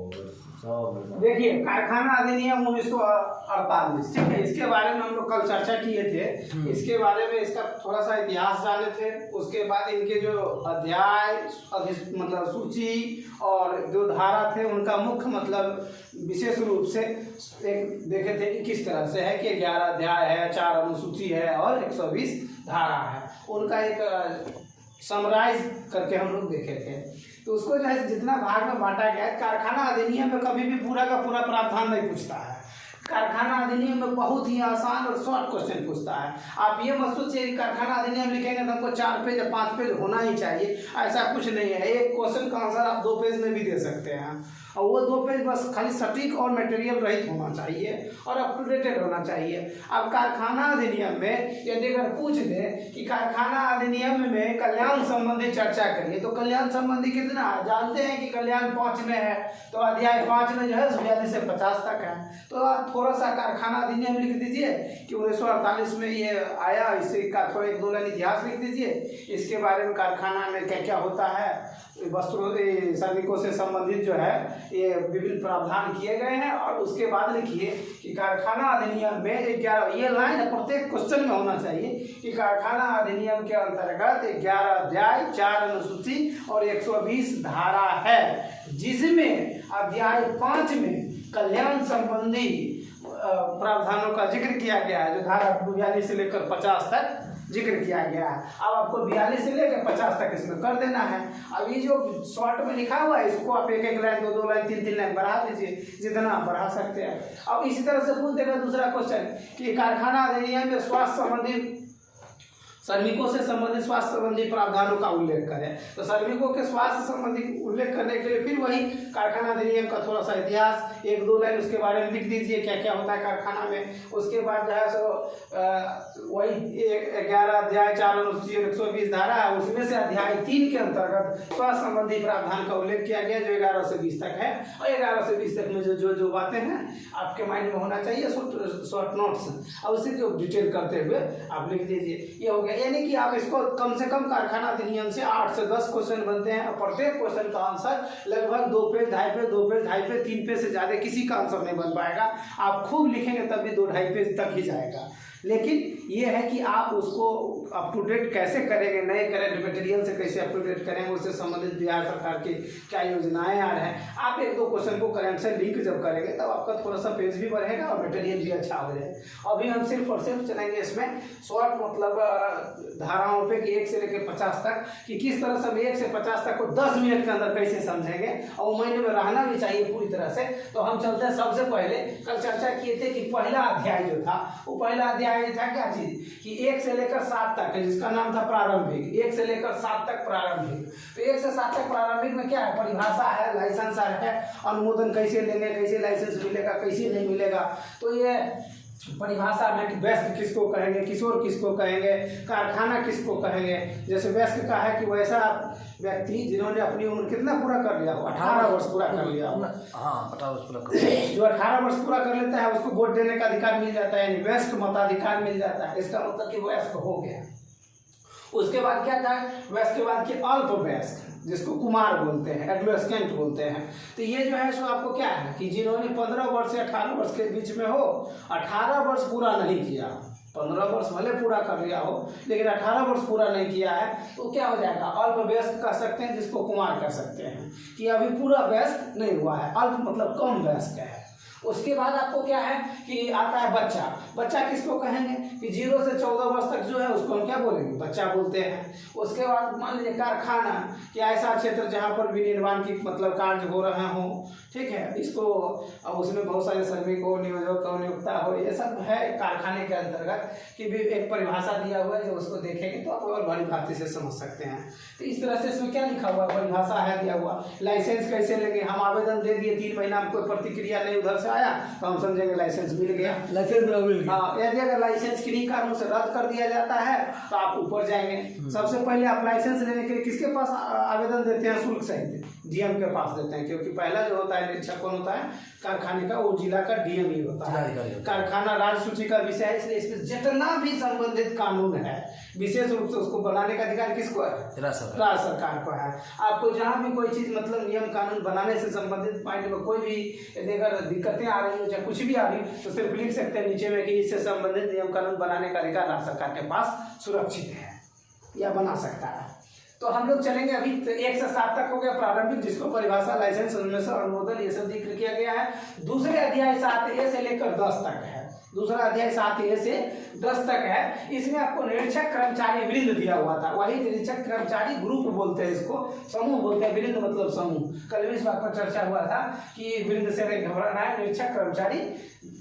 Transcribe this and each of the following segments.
देखिए कारखाना अधिनियम 1948, ठीक है, इसके बारे में हम लोग कल चर्चा किए थे। इसके बारे में इसका थोड़ा सा इतिहास जाने थे। उसके बाद इनके जो अध्याय मतलब सूची और जो धारा थे उनका मुख्य मतलब विशेष रूप से एक देखे थे कि किस तरह से है कि 11 अध्याय है, 4 अनुसूची है और 120 धारा है। उनका एक समराइज करके हम लोग देखे थे। तो उसको जो है जितना भाग में बांटा गया है, कारखाना अधिनियम में कभी भी पूरा का पूरा प्रावधान नहीं पूछता है। कारखाना अधिनियम में बहुत ही आसान और शॉर्ट क्वेश्चन पूछता है। आप ये मत सोचिए कि कारखाना अधिनियम लिखेंगे तो हमको 4 पेज या 5 पेज होना ही चाहिए, ऐसा कुछ नहीं है। एक क्वेश्चन का आंसर आप 2 पेज में भी दे सकते हैं, और वो 2 पेज बस खाली सटीक और मटेरियल रहित होना चाहिए और अप टू डेटेड होना चाहिए। अब कारखाना अधिनियम में यदि अगर पूछ दे कि कारखाना अधिनियम में कल्याण संबंधी चर्चा करिए, तो कल्याण संबंधी कितना है? जानते हैं कि कल्याण 5 में है, तो अध्याय 5 में जो है 42 से 50 तक है। तो आप थोड़ा सा कारखाना अधिनियम लिख दीजिए कि 1948 में ये आया, इसी का थोड़ा 1-2 लाइन इतिहास लिख दीजिए। इसके बारे में कारखाना में क्या क्या होता है, वस्त्रों श्रमिकों से संबंधित जो है ये विभिन्न प्रावधान किए गए हैं। और उसके बाद लिखिए कि कारखाना अधिनियम में 11, ये लाइन प्रत्येक क्वेश्चन में होना चाहिए कि कारखाना अधिनियम के अंतर्गत 11 अध्याय, 4 अनुसूची और 120 धारा है, जिसमें अध्याय 5 में कल्याण संबंधी प्रावधानों का जिक्र किया गया है, जो धारा 42 से लेकर 50 तक जिक्र किया गया है। अब आपको 42 से लेकर 50 तक इसमें कर देना है। अब ये जो शॉर्ट में लिखा हुआ है, इसको आप 1-1 लाइन, 2-2 लाइन, 3-3 लाइन बढ़ा दीजिए, जितना आप बढ़ा सकते हैं। अब इसी तरह से पूछ देगा दूसरा क्वेश्चन कि कारखाना अधिनियम में स्वास्थ्य संबंधी श्रमिकों से संबंधित स्वास्थ्य संबंधी प्रावधानों का उल्लेख करें। तो श्रमिकों के स्वास्थ्य संबंधी उल्लेख करने के लिए फिर वही कारखाना अधिनियम का थोड़ा सा इतिहास 1-2 लाइन उसके बारे में लिख दीजिए, क्या क्या होता है कारखाना में। उसके बाद जो है सो वही 11 अध्याय, 4 अनुसूची और 120 धारा है, उसमें से अध्याय 3 के अंतर्गत स्वास्थ्य संबंधी प्रावधान का उल्लेख किया गया, जो 11 से 20 तक है। और 11 से 20 तक में जो बातें हैं आपके माइंड में होना चाहिए, शॉर्ट नोट्स, और उसी को डिटेल करते हुए आप लिख दीजिए। ये हो गया, यानी कि आप इसको कम से कम कारखाना अधिनियम से 8 से 10 क्वेश्चन बनते हैं, और प्रत्येक क्वेश्चन का आंसर लगभग 2 page, 2.5 page, 2 page, 2.5 page, 3 page से ज़्यादा किसी का आंसर नहीं बन पाएगा। आप खूब लिखेंगे तब भी 2-2.5 पेज तक ही जाएगा। लेकिन ये है कि आप उसको अप टू डेट कैसे करेंगे, नए करंट मटेरियल से कैसे अप टू डेट करेंगे, उससे संबंधित बिहार सरकार की क्या योजनाएं आ रहे हैं। आप 1-2 क्वेश्चन को करंट से लिंक जब करेंगे तब आपका थोड़ा सा पेज भी बढ़ेगा और मटेरियल भी अच्छा हो जाएगा। अभी हम सिर्फ और सिर्फ चलेंगे इसमें शॉर्ट मतलब धाराओं पे कि 1 से लेकर 50 तक, कि किस तरह से हम 1 से 50 तक को 10 मिनट के अंदर कैसे समझेंगे, और माइंड में रहना भी चाहिए पूरी तरह से। तो हम चलते हैं, सबसे पहले कल चर्चा किए थे कि पहला अध्याय जो था, वो पहला अध्याय था क्या चीज कि 1 से लेकर 7 तक है, जिसका नाम था प्रारंभिक। 1 से लेकर 7 तक प्रारंभिक। तो 1 से 7 तक प्रारंभिक में क्या है? परिभाषा है, लाइसेंस है, अनुमोदन कैसे लेंगे, कैसे लाइसेंस मिलेगा, कैसे नहीं मिलेगा। तो ये परिभाषा में कि व्यस्क किसको कहेंगे, किशोर किसको कहेंगे, कारखाना किसको कहेंगे। जैसे व्यस्क का है कि वैसा व्यक्ति जिन्होंने अपनी उम्र कितना पूरा कर लिया हो, 18 वर्ष पूरा कर लिया हो। हाँ, 18 वर्ष पूरा कर, जो 18 वर्ष पूरा कर लेता है उसको वोट देने का अधिकार मिल जाता है, यानी व्यस्क मताधिकार मिल जाता है। इसका मतलब कि व्यस्क हो गया। उसके बाद क्या था? व्यस्क के बाद कि अल्प वयस्क, जिसको कुमार बोलते हैं, एडोलेसेंट बोलते हैं। तो ये जो है सो आपको क्या है कि जिन्होंने 15 वर्ष से 18 वर्ष के बीच में हो, 18 वर्ष पूरा नहीं किया, 15 वर्ष भले पूरा कर लिया हो लेकिन 18 वर्ष पूरा नहीं किया है, तो क्या हो जाएगा? अल्प वयस्क कह सकते हैं, जिसको कुमार कह सकते हैं, कि अभी पूरा वयस्क नहीं हुआ है। अल्प मतलब कम वयस्क है। उसके बाद आपको क्या है कि आता है बच्चा। बच्चा किसको कहेंगे कि 0 से 14 वर्ष तक जो है उसको हम क्या बोलेंगे? बच्चा बोलते हैं। उसके बाद मान लीजिए कारखाना, कि ऐसा क्षेत्र जहाँ पर विनिर्माण की मतलब कार्य हो रहे हों, ठीक है, इसको उसमें बहुत सारे श्रमिक हो, नियोजक हो, नियोक्ता हो, ये सब है कारखाने के अंतर्गत, कि भी एक परिभाषा दिया हुआ है, जो उसको देखेंगे तो आप और भली भांति से समझ सकते हैं। तो इस तरह से इसमें क्या लिखा हुआ? परिभाषा है दिया हुआ। लाइसेंस कैसे लेंगे? हम आवेदन दे दिए, 3 महीना में कोई प्रतिक्रिया नहीं, उधर से आया तो हम समझेंगे लाइसेंस मिल गया। लाइसेंस मिल गया। हाँ, यदि अगर लाइसेंस किन्हीं कारणों से रद्द कर दिया जाता है तो आप ऊपर जाएंगे। सबसे पहले आप लाइसेंस लेने के लिए किसके पास आवेदन देते हैं? शुल्क सहित डीएम के पास देते हैं, क्योंकि पहला जो होता है निरीक्षक कौन होता है? कारखाने का, वो जिला का डीएम ही होता है। कारखाना राज्य सूची का विषय है, इसलिए इसमें जितना भी संबंधित कानून है विशेष रूप से उसको बनाने का अधिकार किसको है? राज्य सरकार को है। आपको जहाँ भी कोई चीज मतलब नियम कानून बनाने से संबंधित पॉइंट में कोई भी यदि अगर दिक्कतें आ रही हो चाहे कुछ भी आ रही तो सिर्फ लिख सकते हैं नीचे में कि इससे संबंधित नियम कानून बनाने का अधिकार राज्य सरकार के पास सुरक्षित है या बना सकता है। तो हम लोग चलेंगे अभी 1 से 7 तक हो गया प्रारंभिक, जिसको परिभाषा, लाइसेंस, उन्मेष, अनुमोदन ये सब जिक्र किया गया है। दूसरे अध्याय 7A से लेकर 10 तक है। दूसरा अध्याय 7A से 10 तक है। इसमें आपको निरीक्षक कर्मचारी वृंद दिया हुआ था, वही निरीक्षक कर्मचारी ग्रुप बोलते हैं, इसको समूह बोलते हैं। वृंद मतलब समूह। कल भी इस बात पर चर्चा हुआ था कि वृंद से घबराना है, निरीक्षक कर्मचारी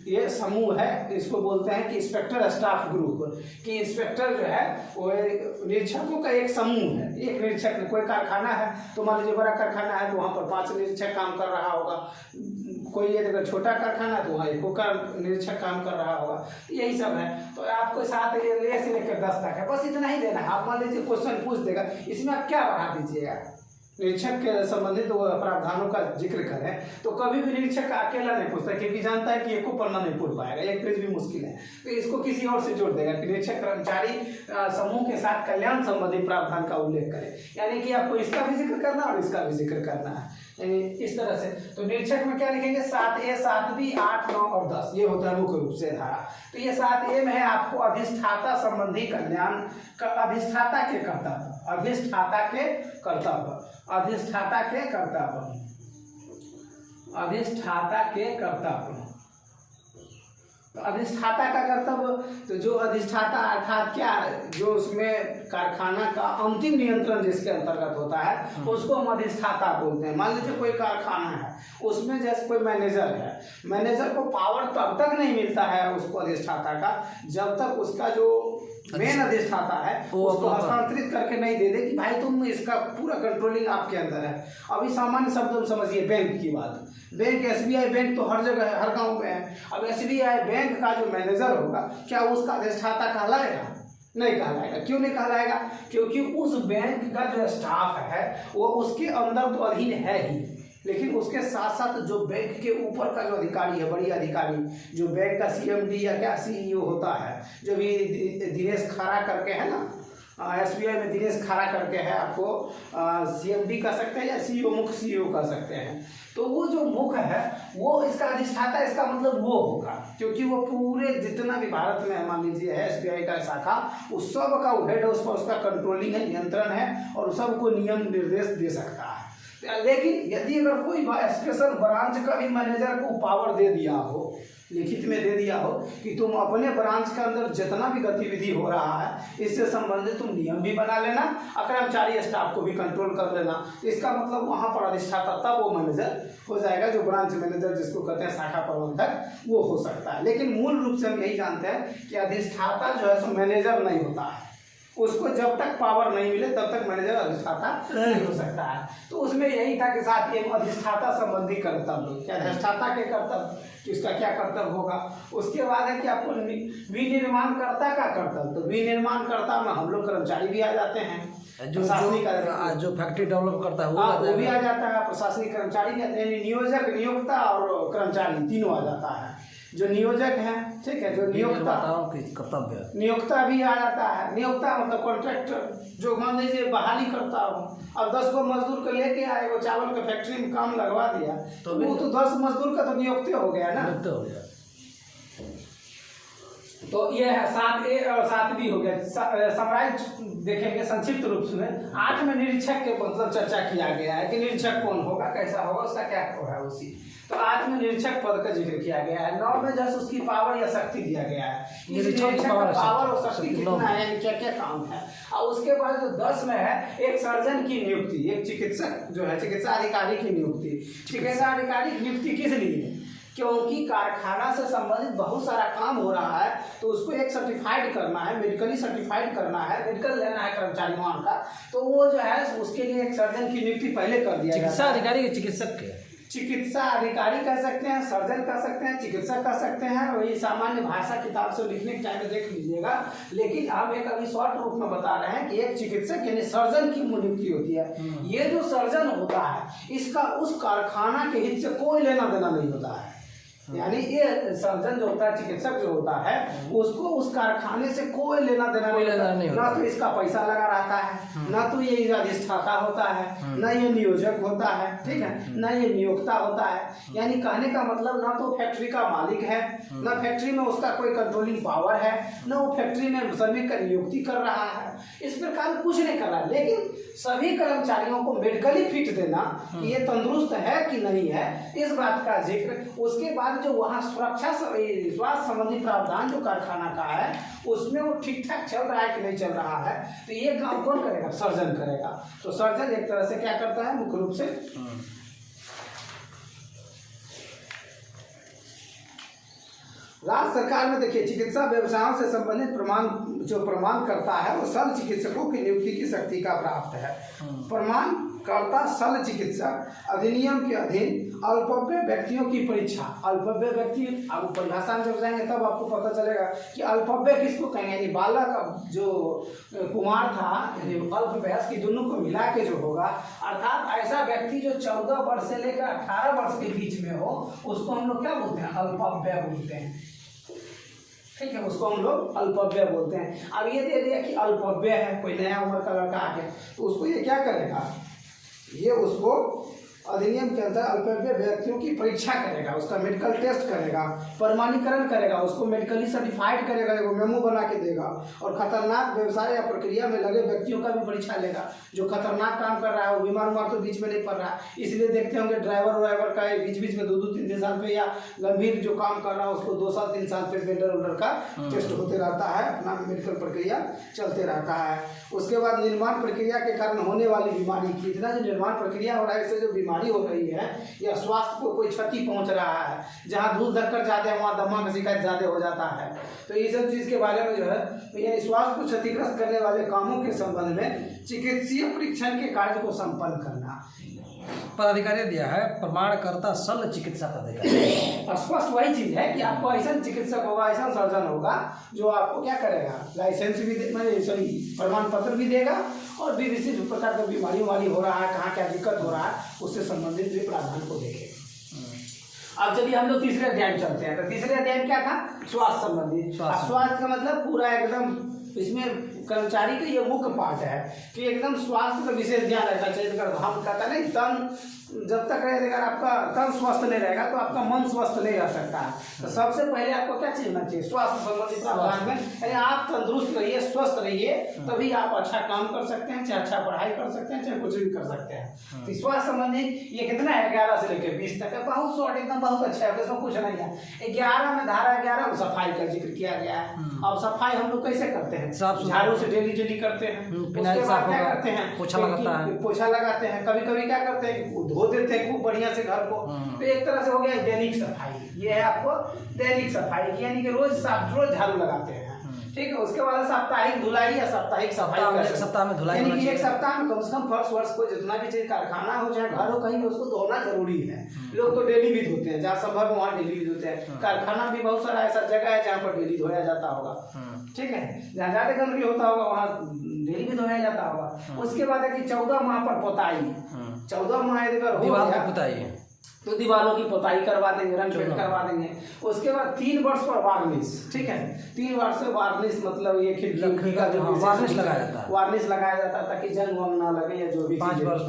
ये समूह है। इसको बोलते हैं कि इंस्पेक्टर स्टाफ ग्रुप, कि इंस्पेक्टर जो है वो निरीक्षकों का एक समूह है। एक निरीक्षक, कोई कारखाना है तो मान लीजिए बड़ा कारखाना है तो वहाँ पर 5 निरीक्षक काम कर रहा होगा। कोई ये अगर छोटा कारखाना तो वहाँ 1 निरीक्षक काम कर रहा होगा। यही सब है। तो आपको 7 से लेकर 10 तक है, बस इतना ही देना है। आप मान लीजिए क्वेश्चन पूछ देगा, इसमें आप क्या बढ़ा दीजिएगा? निरीक्षक के संबंधित प्रावधानों का जिक्र करें तो कभी भी निरीक्षक अकेला नहीं पूछता, क्योंकि जानता है कि एक को पढ़ना नहीं पूछ पाएगा, एक पेज भी मुश्किल है। तो इसको किसी और से जोड़ देगा कि निरीक्षक कर्मचारी समूह के साथ कल्याण संबंधी प्रावधान का उल्लेख करें, यानी कि आपको इसका भी जिक्र करना और इसका भी जिक्र करना है, यानी इस तरह से। तो निरीक्षक में क्या लिखेंगे? 7A, 7B, 8, 9 और 10, ये होता है मुख्य रूप से धारा। तो ये 7A में है आपको अधिष्ठाता संबंधी कल्याण का, अधिष्ठाता के कर्तव्य, अधिष्ठाता के कर्तव्य, अधिष्ठाता के कर्तव्य, अधिष्ठाता के कर्तव्य। तो अधिष्ठाता का कर्तव्य, तो जो अधिष्ठाता अर्थात क्या है, जो उसमें कारखाना का अंतिम नियंत्रण जिसके अंतर्गत होता है उसको हम अधिष्ठाता बोलते हैं। मान लीजिए कोई कारखाना है, उसमें जैसे कोई मैनेजर है, मैनेजर को पावर तब तक नहीं मिलता है उसको अधिष्ठाता का जब तक उसका जो मेन अधिष्ठाता है उसको हस्तांतरित करके नहीं दे दे कि भाई तुम इसका पूरा कंट्रोलिंग आपके अंदर है। अभी सामान्य शब्दों में समझिए बैंक की बात। बैंक, SBI बैंक तो हर जगह है, हर गांव में है। अब SBI बैंक का जो मैनेजर होगा क्या उसका अधिष्ठाता कहलाएगा? नहीं कहलाएगा। क्यों नहीं कहलाएगा? क्योंकि उस बैंक का जो स्टाफ है वो उसके अंदर तो अधीन है ही, लेकिन उसके साथ साथ जो बैंक के ऊपर का जो अधिकारी है, बड़ी अधिकारी, जो बैंक का CMD या क्या CEO होता है, जो भी दिनेश खरा करके है ना, SBI में दिनेश खरा करके है, आपको CMD कह सकते हैं या CEO, मुख्य CEO कह सकते हैं। तो वो जो मुख्य है वो इसका अधिष्ठाता, इसका मतलब वो होगा, क्योंकि वो पूरे जितना भी भारत में मान लीजिए है SBI का शाखा, उस सब का हेड है, उस पर उसका कंट्रोलिंग है, नियंत्रण है और सबको नियम निर्देश दे सकता है। लेकिन यदि अगर कोई स्पेशल ब्रांच का भी मैनेजर को पावर दे दिया हो, लिखित में दे दिया हो कि तुम अपने ब्रांच के अंदर जितना भी गतिविधि हो रहा है इससे संबंधित तुम नियम भी बना लेना, कर्मचारी स्टाफ को भी कंट्रोल कर लेना, इसका मतलब वहाँ पर अधिष्ठाता तब वो मैनेजर हो जाएगा, जो ब्रांच मैनेजर जिसको कहते हैं शाखा प्रबंधक, वो हो सकता है। लेकिन मूल रूप से हम यही जानते हैं कि अधिष्ठाता जो है सो मैनेजर नहीं होता है, उसको जब तक पावर नहीं मिले तब तक मैनेजर अधिष्ठाता नहीं हो सकता है। तो उसमें यही था कि साथ ही अधिष्ठाता संबंधी कर्तव्य, क्या अधिष्ठाता के कर्तव्य, तो इसका क्या कर्तव्य होगा। उसके बाद है कि आपको विनिर्माणकर्ता का कर्तव्य। तो विनिर्माणकर्ता में हम लोग कर्मचारी भी आ जाते हैं, जो फैक्ट्री डेवलप करता है वो भी आ जाता है, प्रशासनिक कर्मचारी कहते हैं, नियोजक, नियोक्ता और कर्मचारी तीनों आ जाता है। जो नियोजक है, ठीक है, जो नियोक्ता कर्तव्य, नियोक्ता भी आ जाता है। नियोक्ता मतलब कॉन्ट्रैक्टर, जो मान लीजिए बहाली करता हो, अब 10 को मजदूर को लेके आए, वो चावल के फैक्ट्री में काम लगवा दिया तो वो तो 10 मजदूर का तो नियोक्ता हो गया ना, हो गया। तो ये है 7A और 7B हो गया। समराइज देखेंगे संक्षिप्त रूप में। 8 में निरीक्षक के मतलब चर्चा किया गया है कि निरीक्षक कौन होगा, कैसा होगा, उसका क्या है उसी। तो 8 में निरीक्षक पद का जिक्र किया गया है। 9 में जैसे उसकी पावर या शक्ति दिया गया है, निरीक्षक का पावर और शक्ति कितना है, क्या क्या काम है। और उसके बाद जो 10 में है एक सर्जन की नियुक्ति, एक चिकित्सक जो है चिकित्सा अधिकारी की नियुक्ति। चिकित्सा अधिकारी की नियुक्ति किस लिए? क्योंकि कारखाना से संबंधित बहुत सारा काम हो रहा है तो उसको एक सर्टिफाइड करना है, मेडिकली सर्टिफाइड करना है, मेडिकल लेना है कर्मचारियों का, तो वो जो है उसके लिए एक सर्जन की नियुक्ति पहले कर दिया। चिकित्सा अधिकारी के चिकित्सक के चिकित्सा अधिकारी कह सकते हैं, सर्जन कह सकते हैं, चिकित्सक कह सकते हैं, वही सामान्य भाषा किताब से लिखने के टाइम में देख लीजिएगा। लेकिन हम एक अभी शॉर्ट रूप में बता रहे हैं कि एक चिकित्सक यानी सर्जन की नियुक्ति होती है। ये जो सर्जन होता है इसका उस कारखाना के हित से कोई लेना देना नहीं होता है। यानी ये सर्जन जो होता है, चिकित्सक जो होता है, उसको उस कारखाने से कोई लेना देना नहीं होता। ना तो इसका पैसा लगा रहता है, ना तो ये अधिष्ठाता होता है, ना ये नियोजक होता है, ठीक है, ना ये नियोक्ता होता है। यानी कहने का मतलब ना तो फैक्ट्री का मालिक है, ना फैक्ट्री में उसका कोई कंट्रोलिंग पावर है, ना वो फैक्ट्री में श्रमिक का नियुक्ति कर रहा है, इस प्रकार कुछ नहीं कर रहा है। लेकिन सभी कर्मचारियों को मेडिकली फिट देना कि ये तंदुरुस्त है कि नहीं है, इस बात का जिक्र। उसके बाद जो वहाँ सुरक्षा स्वास्थ्य संबंधी प्रावधान जो कारखाना का है उसमें वो ठीक ठाक चल रहा है कि नहीं चल रहा है, तो ये काम कौन करेगा? सर्जन करेगा। तो सर्जन एक तरह से क्या करता है? मुख्य रूप से राज्य सरकार में देखिए चिकित्सा व्यवसायों से संबंधित प्रमाण करता है वो शल्य चिकित्सकों की नियुक्ति की शक्ति का प्राप्त है। प्रमाण करता शल्य चिकित्सक अधिनियम के अधीन अल्पव्य व्यक्तियों की परीक्षा। अल्पव्य व्यक्ति अब परिभाषा में जब जाएंगे तब आपको पता चलेगा कि अल्पव्य किसको कहेंगे। यानी बालक जो कुमार था यानी अल्पवयस्क की दोनों को मिला के जो होगा, अर्थात ऐसा व्यक्ति जो 14 वर्ष से लेकर 18 वर्ष के बीच में हो, उसको हम लोग क्या बोलते हैं? अल्पव्य बोलते हैं। ठीक है, उसको हम लोग अल्पव्य बोलते हैं। अब ये दे दिया कि अल्पव्य है, कोई नया उम्र का लड़का आ गया, तो उसको ये क्या करेगा? ये उसको अधिनियम के अंदर अल्पव्य व्यक्तियों की परीक्षा करेगा, उसका मेडिकल टेस्ट करेगा, प्रमाणीकरण करेगा, उसको मेडिकली सर्टिफाइड करेगा, वो मेमो बना के देगा, और खतरनाक व्यवसाय या प्रक्रिया में लगे व्यक्तियों का भी परीक्षा लेगा। जो खतरनाक काम कर रहा है वो बीमार उमार तो बीच में नहीं पड़ रहा है, इसलिए देखते होंगे ड्राइवर का बीच बीच में 2-3 साल पे, या गंभीर जो काम कर रहा है उसको 2 साल 3 साल पे वेंडर का टेस्ट होते रहता है, अपना मेडिकल प्रक्रिया चलते रहता है। उसके बाद निर्माण प्रक्रिया के कारण होने वाली बीमारी की, इतना जो निर्माण प्रक्रिया हो रहा है इससे जो बीमारी हो रही है या स्वास्थ्य को कोई क्षति पहुंच रहा है, जहां दूध धक्कर जाते हैं वहां दमा का शिकायत ज्यादा हो जाता है, तो ये सब चीज के बारे में जो है यानी स्वास्थ्य को क्षतिग्रस्त करने वाले कामों के संबंध में चिकित्सीय परीक्षण के कार्य को संपन्न करना। पदाधिकारी दिया है प्रमाणकर्ता शल्य चिकित्सा पदाधिकारी। स्पष्ट वही चीज है कि आपको ऐसा चिकित्सक होगा, ऐसा सर्जन होगा जो आपको क्या करेगा? लाइसेंस भी प्रमाण पत्र भी देगा, और भी विशिष्ट प्रकार की बीमारियों वाली हो रहा है, कहाँ क्या दिक्कत हो रहा है, उससे संबंधित भी प्रावधान को देखेगा। अब चलिए हम लोग तीसरे अध्याय में चलते हैं। तो तीसरे अध्याय में क्या था? स्वास्थ्य संबंधी। स्वास्थ्य का मतलब पूरा एकदम, इसमें कर्मचारी का ये मुख्य पार्ट है कि एकदम स्वास्थ्य का विशेष ध्यान रखना चाहिए। हम कहते नहीं, तन जब तक रहेगा, आपका तन स्वस्थ नहीं रहेगा तो आपका मन स्वस्थ नहीं रह सकता है। तो सबसे पहले आपको क्या चीज होना चाहिए? स्वास्थ्य संबंधी प्रावधान में, यानी आप तंदुरुस्त रहिए, स्वस्थ रहिए, तभी आप अच्छा काम कर सकते हैं, चाहे अच्छा पढ़ाई कर सकते हैं, चाहे कुछ भी कर सकते हैं। तो स्वास्थ्य संबंधी ये कितना है? 11 से लेकर 20 तक है, बहुत शॉर्ट, एकदम बहुत अच्छा है, इसमें कुछ नहीं है। 11 में धारा 11 में सफाई का जिक्र किया गया है। अब सफाई हम लोग कैसे करते हैं? झाड़ू से डेली करते हैं। उसके बाद क्या करते हैं? पोछा लगाते हैं। कभी कभी क्या करते हैं? धो देते हैं खूब बढ़िया से घर को। तो एक तरह से हो गया दैनिक सफाई। ये है आपको दैनिक सफाई, यानी कि रोज झाड़ू लगाते हैं। ठीक है, उसके बाद साप्ताहिक धुलाई या साप्ताहिक सफाई, सप्ताह में धुलाई, यानी कि एक सप्ताह में कम से कम फर्श वर्ष को जितना भी चीज कारखाना हो चाहे घर हो, कहीं उसको धोना जरूरी है। लोग तो डेली भी धोते हैं, जहाँ संभव वहाँ डेली भी धोते हैं। कारखाना भी बहुत सारा ऐसा जगह है जहाँ पर डेली धोया जाता होगा। ठीक है, जहाँ ज्यादा गंदगी होता होगा वहाँ डेली भी धोया जाता होगा। उसके बाद है कि 14 माह पर पोताई, 14 माह अगर हो गया तो दीवारों की पोताई करवा देंगे, रंग पेंट करवा देंगे। उसके बाद 3 वर्ष पर वार्निश। ठीक है, 3 वर्ष से वार्निश मतलब ये खिड़की का जो वार्निश लगाया जाता है, वार्निश लगाया जाता है ताकि जंग वंग ना लगे या जो भी। 5 वर्ष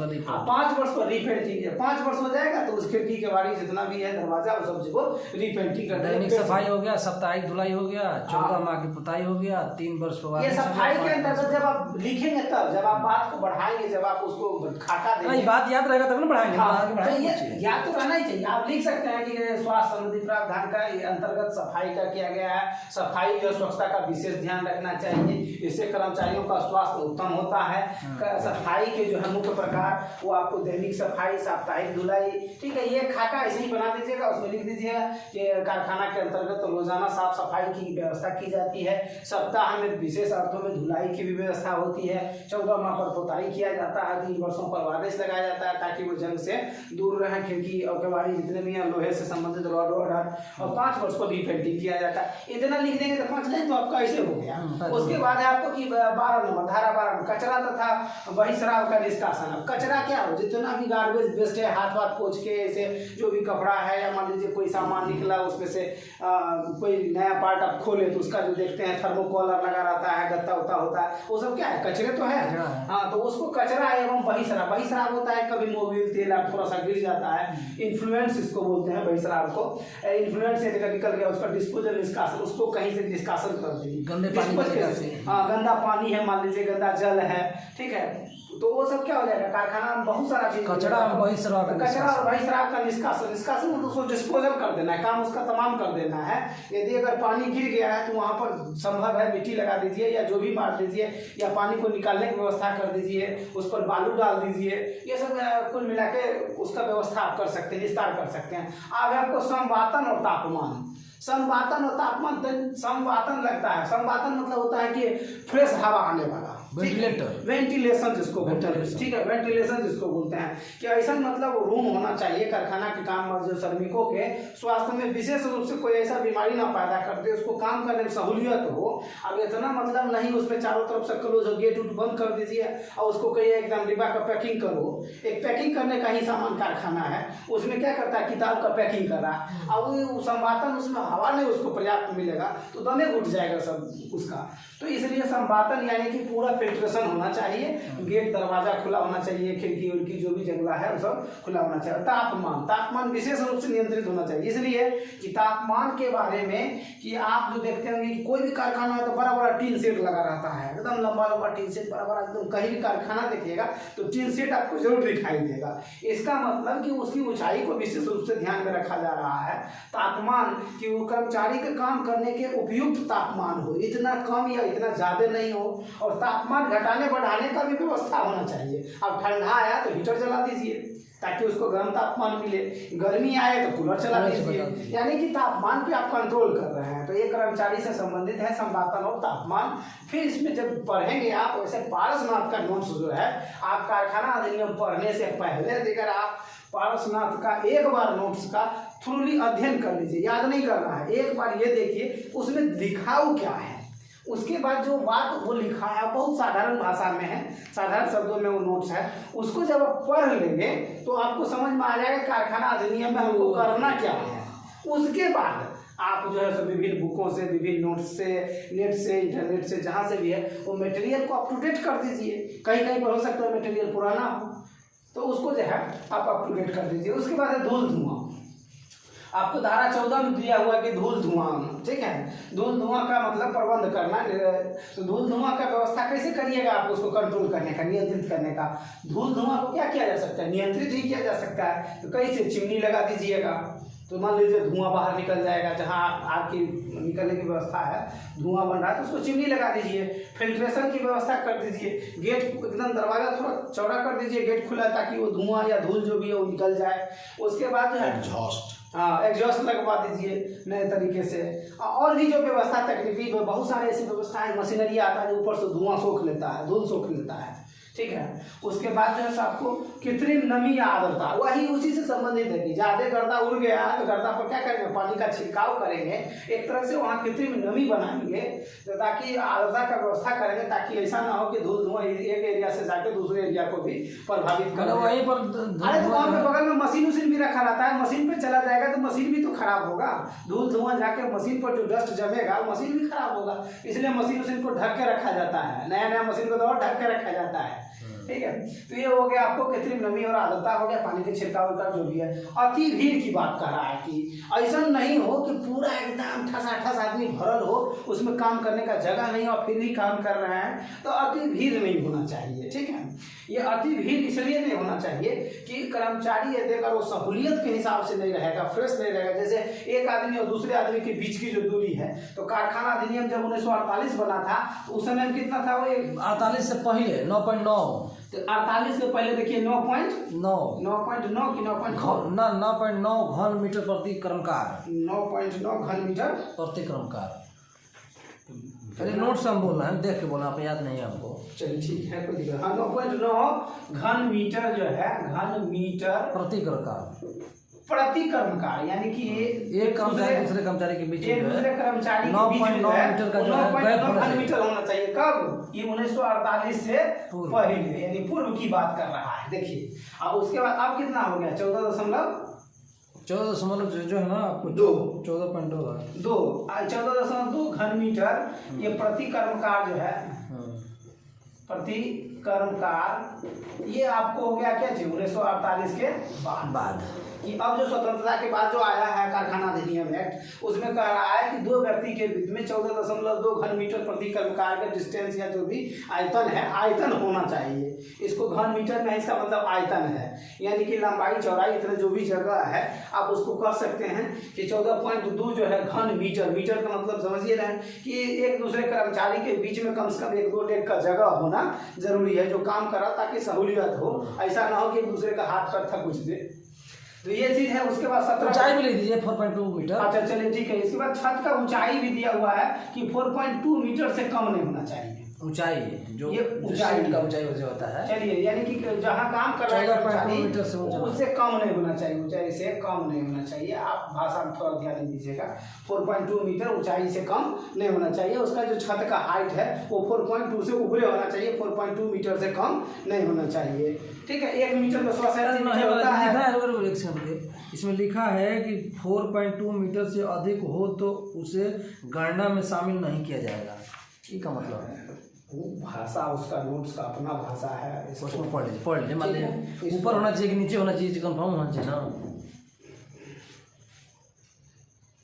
5 वर्ष पर रीपेंटिंग। 5 वर्ष हो जाएगा तो उस खिड़की के बारी जितना भी है दरवाजा उस सब को रीपेंटिंग कर देंगे। दैनिक सफाई हो गया, साप्ताहिक धुलाई हो गया, 14 माह की पोताई हो गया, 3 वर्ष पर ये सफाई के अंतर्गत जब आप लिखेंगे, तब जब आप बात को बढ़ाएंगे, जब आप उसको खाका देंगे, बात याद रहेगा तब ना बढ़ाएंगे। याद तो रहना ही चाहिए। आप लिख सकते हैं कि स्वास्थ्य संबंधी प्रावधान का अंतर्गत सफाई का किया गया है। सफाई और स्वच्छता का विशेष ध्यान रखना चाहिए, इससे कर्मचारियों का स्वास्थ्य उत्तम होता है। सफाई के जो है मुख्य प्रकार वो आपको दैनिक सफाई, साप्ताहिक धुलाई। ठीक है, ये खाका ऐसे ही बना दीजिएगा, उसमें लिख दीजिएगा कि कारखाना के अंतर्गत रोजाना साफ सफाई की व्यवस्था की जाती है। सप्ताह में विशेष अर्थों में धुलाई की भी व्यवस्था होती है। 14 माह पर पोताई किया जाता है। 3 वर्षों पर वार्निश लगाया जाता है ताकि वो जंग से दूर रहे, खिड़की और केवाड़ी जितने भी हैं लोहे से संबंधित रॉड ऑर्डर, और 5 वर्ष को रीपेंटिंग किया जाता है। इतना लिख देंगे तो 5 लाइन तो आपका ऐसे हो गया। उसके बाद है आपको कि 12 नंबर धारा 12 कचरा तथा बहिस्राव का निष्कासन। अब कचरा क्या हो, जितना भी गार्बेज वेस्ट है, हाथ वाथ पोंछ के ऐसे जो भी कपड़ा है या मान लीजिए कोई सामान निकला उसमें से कोई नया पार्ट आप खोले तो उसका जो देखते हैं थर्मोकॉलर लगा रहता है, गत्ता उता होता है, वो सब क्या है, कचरे तो है। हाँ, तो उसको कचरा एवं बहिस्राव, बहिस्राव होता है कभी मोबिल तेल आप थोड़ा सा गिर जाता है, इन्फ्लुएंस इसको बोलते हैं बहिस्राव को। इन्फ्लुएंस से निकल गया उसका डिस्पोजल निष्कासन, उसको कहीं से निष्कासन कर दीजिए। गंदे पानी से, हाँ, गंदा पानी है, मान लीजिए गंदा जल है, ठीक है, तो वो सब क्या हो जाएगा, कारखाना में बहुत सारा चीज, कचरा और बहिस्राव का निष्कासन। निष्कासन मतलब उसको डिस्पोजल कर देना है, काम उसका तमाम कर देना है। यदि अगर पानी गिर गया है तो वहाँ पर संभव है मिट्टी लगा दीजिए या जो भी मार दीजिए, या पानी को निकालने की व्यवस्था कर दीजिए, उस पर बालू डाल दीजिए, ये सब कुल मिला के उसका व्यवस्था आप कर सकते हैं, विस्तार कर सकते हैं। अब आपको संवातन और तापमान, संवातन और तापमान, संवातन लगता है, संवातन मतलब होता है कि फ्रेश हवा आने वाला, वेंटिलेशन जिसको बोलते हैं, ठीक है, वेंटिलेशन जिसको बोलते हैं, कि ऐसा मतलब रूम होना चाहिए कारखाना के काम मजदूर श्रमिकों के स्वास्थ्य में विशेष रूप से कोई ऐसा बीमारी ना पैदा कर दे, उसको काम करने में सहूलियत हो। अब इतना मतलब नहीं उसमें चारों तरफ से क्लोज हो, गेट उट बंद कर दीजिए और उसको कहिए एकदम डिब्बा का पैकिंग करो। एक पैकिंग करने का ही सामान कारखाना है, उसमें क्या करता है, किताब का पैकिंग कर रहा है, अब वो संवातन उसमें हवा नहीं उसको पर्याप्त मिलेगा तो दमे घुट जाएगा सब उसका। तो इसलिए संवातन यानी कि पूरा फिल्ट्रेशन होना चाहिए, गेट दरवाजा खुला होना चाहिए, खिड़की उड़की जो भी जंगला है वो सब खुला होना चाहिए। तापमान, तापमान विशेष रूप से नियंत्रित होना चाहिए, इसलिए कि तापमान के बारे में कि आप जो देखते होंगे कि कोई भी कारखाना है तो बड़ा बड़ा टीन सेट लगा रहता है, एकदम लंबा लंबा टीन सेट, बड़ा बड़ा एकदम, कहीं भी कारखाना देखिएगा तो टीन सेट आपको जरूर दिखाई देगा। इसका मतलब कि उसकी ऊंचाई को विशेष रूप से ध्यान में रखा जा रहा है। तापमान कि वो कर्मचारी के काम करने के उपयुक्त तापमान हो, इतना कम या इतना ज्यादा नहीं हो, और तापमान घटाने बढ़ाने का भी व्यवस्था होना चाहिए। अब ठंडा आया तो हीटर चला दीजिए ताकि उसको गर्म तापमान मिले, गर्मी आए तो कूलर चला दीजिए, यानी कि तापमान पे आप कंट्रोल कर रहे हैं। तो ये कर्मचारी से संबंधित है संवातन और तापमान। फिर इसमें जब पढ़ेंगे आप, वैसे पारसनाथ का नोट्स जो है आप कारखाना अधिनियम पढ़ने से पहले अगर आप पारसनाथ का एक बार नोट्स का थोड़ी अध्ययन कर लीजिए, याद नहीं करना है, एक बार ये देखिए उसमें लिखाव क्या है, उसके बाद जो बात वो लिखा है बहुत साधारण भाषा में है, साधारण शब्दों में वो नोट्स है, उसको जब आप पढ़ लेंगे तो आपको समझ में आ जाएगा कारखाना अधिनियम में हमको करना क्या है। उसके बाद आप जो है सो विभिन्न बुकों से, विभिन्न नोट्स से, नेट से, इंटरनेट से, जहाँ से भी है वो मटेरियल को अप टू डेट कर दीजिए। कहीं कहीं पर हो सकता है मटेरियल पुराना हो तो उसको जो है आप अप टू डेट कर दीजिए। उसके बाद है धूल धुआं, आपको धारा 14 में दिया हुआ कि धूल धुआं, ठीक है, धूल धुआं का मतलब प्रबंध करना। तो धूल धुआं का व्यवस्था कैसे करिएगा आप उसको कंट्रोल करने का, नियंत्रित करने का। धूल धुआं को क्या किया जा सकता है, नियंत्रित ही किया जा सकता है। तो कैसे, चिमनी लगा दीजिएगा तो मान लीजिए धुआं बाहर निकल जाएगा, जहाँ आपकी निकलने की व्यवस्था है, धुआं बन रहा है तो उसको चिमनी लगा दीजिए। फिल्ट्रेशन की व्यवस्था कर दीजिए, गेट एकदम दरवाजा थोड़ा चौड़ा कर दीजिए, गेट खुला, ताकि वो धुआं या धूल जो भी है वो निकल जाए। उसके बाद जो है एग्जॉस्ट लगवा दीजिए नए तरीके से। और भी जो व्यवस्था तकनीकी में बहुत सारे ऐसी व्यवस्थाएं, मशीनरी आता है जो ऊपर से धुआं सोख लेता है, धूल सोख लेता है, ठीक है। उसके बाद जो है आपको कृत्रिम नमी या आर्द्रता, वही उसी से संबंधित है कि ज़्यादा गर्दा उड़ गया तो गर्दा पर क्या करेंगे, पानी का छिड़काव करेंगे, एक तरह से वहाँ कृत्रिम नमी बनाएंगे तो ताकि आर्द्रता का व्यवस्था करेंगे, ताकि ऐसा ना हो कि धूल धुआं एक एरिया से जाके दूसरे एरिया को भी प्रभावित करे। वहीं पर अरे तो वहाँ पे बगल में मशीन उशीन भी रखा रहता है, मशीन पे चला जाएगा तो मशीन भी तो खराब होगा, धूल धुआं जाके मशीन पर जो डस्ट जमेगा मशीन भी खराब होगा। इसलिए मशीन उशीन को ढक के रखा जाता है, नया नया मशीन को तो और ढक के रखा जाता है, ठीक है। तो ये हो गया आपको कृत्रिम नमी और आर्द्रता हो गया, पानी के छिड़काव का जो भी है। अति भीड़ की बात कर रहा है कि ऐसा नहीं हो कि पूरा एकदम ठसाठस आदमी भरल हो, उसमें काम करने का जगह नहीं और फिर भी काम कर रहे हैं, तो अति भीड़ नहीं होना चाहिए, ठीक है। ये अति भीड़ इसलिए नहीं होना चाहिए कि कर्मचारी यदि अगर वो सहूलियत के हिसाब से नहीं रहेगा, फ्रेश नहीं रहेगा, जैसे एक आदमी और दूसरे आदमी के बीच की जो दूरी है, तो कारखाना अधिनियम जब 1948 बना था तो उस समय कितना था, वो 48 से पहले 9.9, तो 48 से पहले देखिए 9.9 की 9.9 घन मीटर प्रति क्रमकार, 9.9 घन मीटर प्रति क्रमकार। अरे नोट से हम बोल रहे हैं, देख के बोला, आप याद नहीं है हमको। चलिए ठीक है, कोई दिक्कत। हाँ, 9.9 घन मीटर जो है, घन मीटर प्रति क्रमकार, प्रति कर्मकार, यानी कि एक कर्मचारी दूसरे कर्मचारी के बीच एक दूसरे कर्मचारी के बीच में 9.9 मीटर का जो है गैप होना चाहिए। मीटर होना चाहिए। कब? ये 1948 से पहले, यानी पूर्व की बात कर रहा है। देखिए अब उसके बाद अब कितना हो गया? 14.2 जो है ना आपको 14.2 घन मीटर ये प्रति कर्मकार जो है, प्रति कर्मकार, ये आपको हो गया क्या जी 1948 के बाद कि अब जो स्वतंत्रता के बाद जो आया है कारखाना अधिनियम एक्ट, उसमें कह रहा है कि दो व्यक्ति के बीच में 14.2 घन मीटर प्रति कर्मकार का डिस्टेंस या जो भी आयतन है, आयतन होना चाहिए। इसको घन मीटर में इसका मतलब आयतन है, यानी कि लंबाई चौड़ाई इतना जो भी जगह है आप उसको कह सकते हैं कि 14.2 जो है घन मीटर। मीटर का मतलब समझिए रहे कि एक दूसरे कर्मचारी के बीच में कम से कम 1-2 डेग का जगह होना जरूरी है जो काम करा, ताकि सहूलियत हो, ऐसा ना हो कि एक दूसरे का हाथ पर थक कुछ दे। तो ये चीज है। उसके बाद 17 ऊंचाई भी ले दीजिए 4.2 मीटर। अच्छा चलिए ठीक है। इसके बाद छत का ऊंचाई भी दिया हुआ है कि 4.2 मीटर से कम नहीं होना चाहिए ऊंचाई, जो ये ऊंचाई का ऊंचाई वैसे होता है। चलिए यानी कि जहाँ काम कर रहा है 14.2 मीटर से ऊंचा, उससे कम नहीं होना चाहिए, ऊंचाई से कम नहीं होना चाहिए। आप भाषा में थोड़ा ध्यान दीजिएगा। 4.2 मीटर ऊंचाई से कम नहीं होना चाहिए। उसका जो छत का हाइट है वो 4.2 से ऊपर होना चाहिए, 4.2 मीटर से कम नहीं होना चाहिए। ठीक है। 1 मीटर में 100 सेंटीमीटर होता है। इसमें लिखा है कि 4.2 मीटर से अधिक हो तो उसे गणना में शामिल नहीं किया जाएगा। ये का मतलब है? वो भाषा उसका नोट्स का अपना भाषा है, उसमें पढ़ लीजिए। मान लीजिए ऊपर होना चाहिए कि नीचे होना चाहिए, कंफर्म होना चाहिए ना।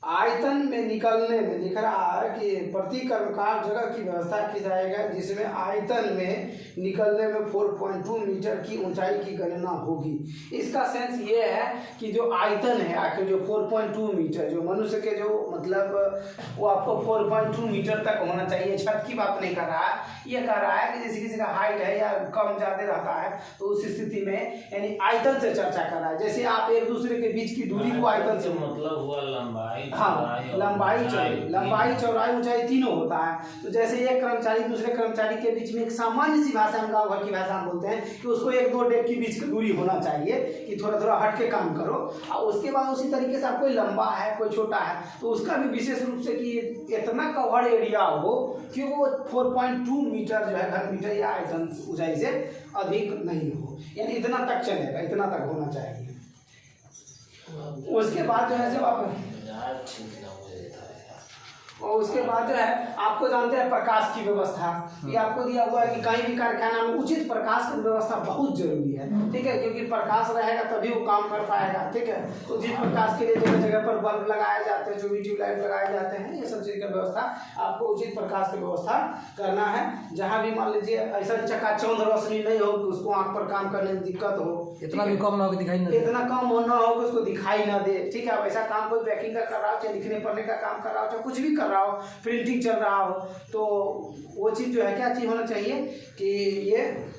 आयतन में निकलने में लिख रहा है कि प्रति कर्मकार जगह की व्यवस्था की जाएगा जिसमें आयतन में निकलने में 4.2 मीटर की ऊंचाई की गणना होगी। इसका सेंस ये है कि जो आयतन है आखिर जो 4.2 मीटर जो मनुष्य के जो मतलब वो आपको 4.2 मीटर तक होना चाहिए। छत की बात नहीं कर रहा है, ये कह रहा है कि जैसे किसी का हाइट है या कम ज़्यादा रहता है तो उस स्थिति में यानी आयतन से चर्चा कर रहा है। जैसे आप एक दूसरे के बीच की दूरी को आयतन से, मतलब हुआ लंबाई, हाँ लंबाई चौड़ाई ऊंचाई तीनों होता है। तो जैसे एक कर्मचारी दूसरे कर्मचारी के बीच में एक सामान्य सी भाषा में गाँव भर की भाषा में बोलते हैं कि उसको 1-2 डेग के बीच की दूरी होना चाहिए कि थोड़ा थोड़ा हट के काम करो। और उसके बाद उसी तरीके से आप कोई लंबा है कोई छोटा है तो उसका भी विशेष रूप से कि इतना कवर्ड एरिया हो कि वो 4.2 मीटर जो है घन मीटर या आयतन ऊंचाई से अधिक नहीं हो, यानी इतना तक चलेगा, इतना तक होना चाहिए। उसके बाद जो है जब आप और उसके बाद जो है आपको जानते हैं प्रकाश की व्यवस्था, ये आपको दिया हुआ है कि कहीं भी कारखाना में उचित प्रकाश की व्यवस्था बहुत जरूरी है। ठीक है, क्योंकि प्रकाश रहेगा तभी वो काम कर पाएगा। ठीक है, तो उचित प्रकाश के लिए जगह जगह पर बल्ब लगाए जाते हैं, जो भी ट्यूबलाइट लगाए जाते हैं, ये सब चीज़ का व्यवस्था आपको उचित प्रकाश की व्यवस्था करना है। जहाँ भी मान लीजिए ऐसा चकाचौंध रोशनी नहीं हो कि उसको आँख पर काम करने में दिक्कत हो, इतना भी कम ना हो कि दिखाई ना दे, इतना कम होना हो कि उसको दिखाई ना दे। ठीक है, वैसा काम कोई पैकिंग का कर रहा हो, चाहे लिखने पढ़ने का काम कर रहा हो, चाहे कुछ भी कर रहा हो, प्रिंटिंग चल रहा हो, तो वो चीज़ जो है क्या चीज़ होना चाहिए कि ये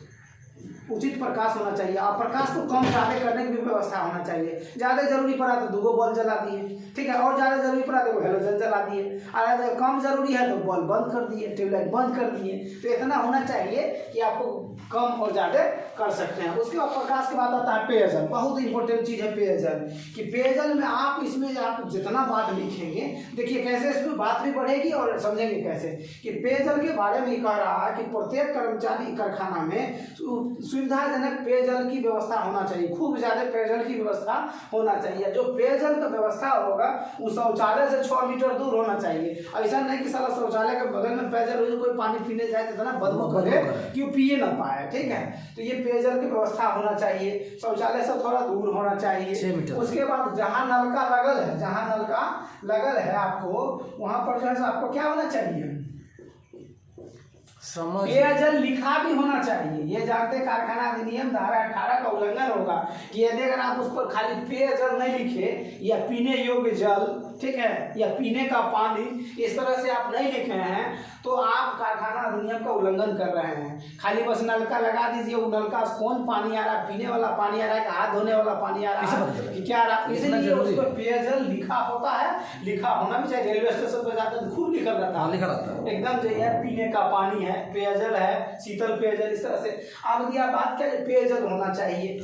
उचित प्रकाश होना चाहिए। और प्रकाश को कम ज़्यादा करने की भी व्यवस्था होना चाहिए। ज़्यादा जरूरी पड़ा तो 2 बल्ब जला दिए, ठीक है, और ज़्यादा जरूरी पड़ा तो हेलोजन जला दिए, और अगर कम जरूरी है तो बल्ब बंद कर दिए, ट्यूबलाइट बंद कर दिए। तो इतना होना चाहिए कि आपको कम और ज़्यादा कर सकते हैं। उसके बाद प्रकाश के बाद आता है पेयजल। बहुत इंपॉर्टेंट चीज़ है पेयजल, कि पेयजल में आप इसमें आप जितना बात लिखेंगे, देखिए कैसे इसमें बात भी बढ़ेगी और समझेंगे कैसे कि पेयजल के बारे में कह रहा है कि प्रत्येक कर्मचारी कारखाना में सुविधाजनक पेयजल की व्यवस्था होना चाहिए, खूब ज़्यादा पेयजल की व्यवस्था होना चाहिए। जो पेयजल का व्यवस्था होगा वो शौचालय से 6 मीटर दूर होना चाहिए। ऐसा नहीं कि सारा शौचालय के बगल में पेयजल हो, कोई पानी पीने जाए तो इतना बदबू करे कि वो पिए ना पाए। ठीक है, तो ये पेयजल की व्यवस्था होना चाहिए। शौचालय से थोड़ा दूर होना चाहिए। उसके बाद जहाँ नलका लगल है, जहाँ नलका लगल है आपको वहाँ पर जो है आपको क्या होना चाहिए, पेयजल लिखा भी होना चाहिए। ये जानते कारखाना अधिनियम धारा 18 का उल्लंघन होगा कि यदि अगर आप उस पर खाली पेयजल नहीं लिखे या पीने योग्य जल, ठीक है, या पीने का पानी, इस तरह से आप नहीं लिखे हैं तो आप कारखाना अधिनियम का उल्लंघन कर रहे हैं। खाली बस नलका लगा दीजिए, वो नलका कौन पानी आ रहा है, पीने वाला पानी आ रहा है, हाथ धोने वाला पानी आ रहा है कि क्या आ रहा है, इसलिए उस पर पेयजल लिखा होता है। लिखा होना भी चाहिए। रेलवे स्टेशन पर जाते हैं खूब लिखा रहता है एकदम जो है पीने का पानी है, पेयजल है, शीतल पेयजल, इस तरह से। अब यह बात क्या पेयजल होना चाहिए,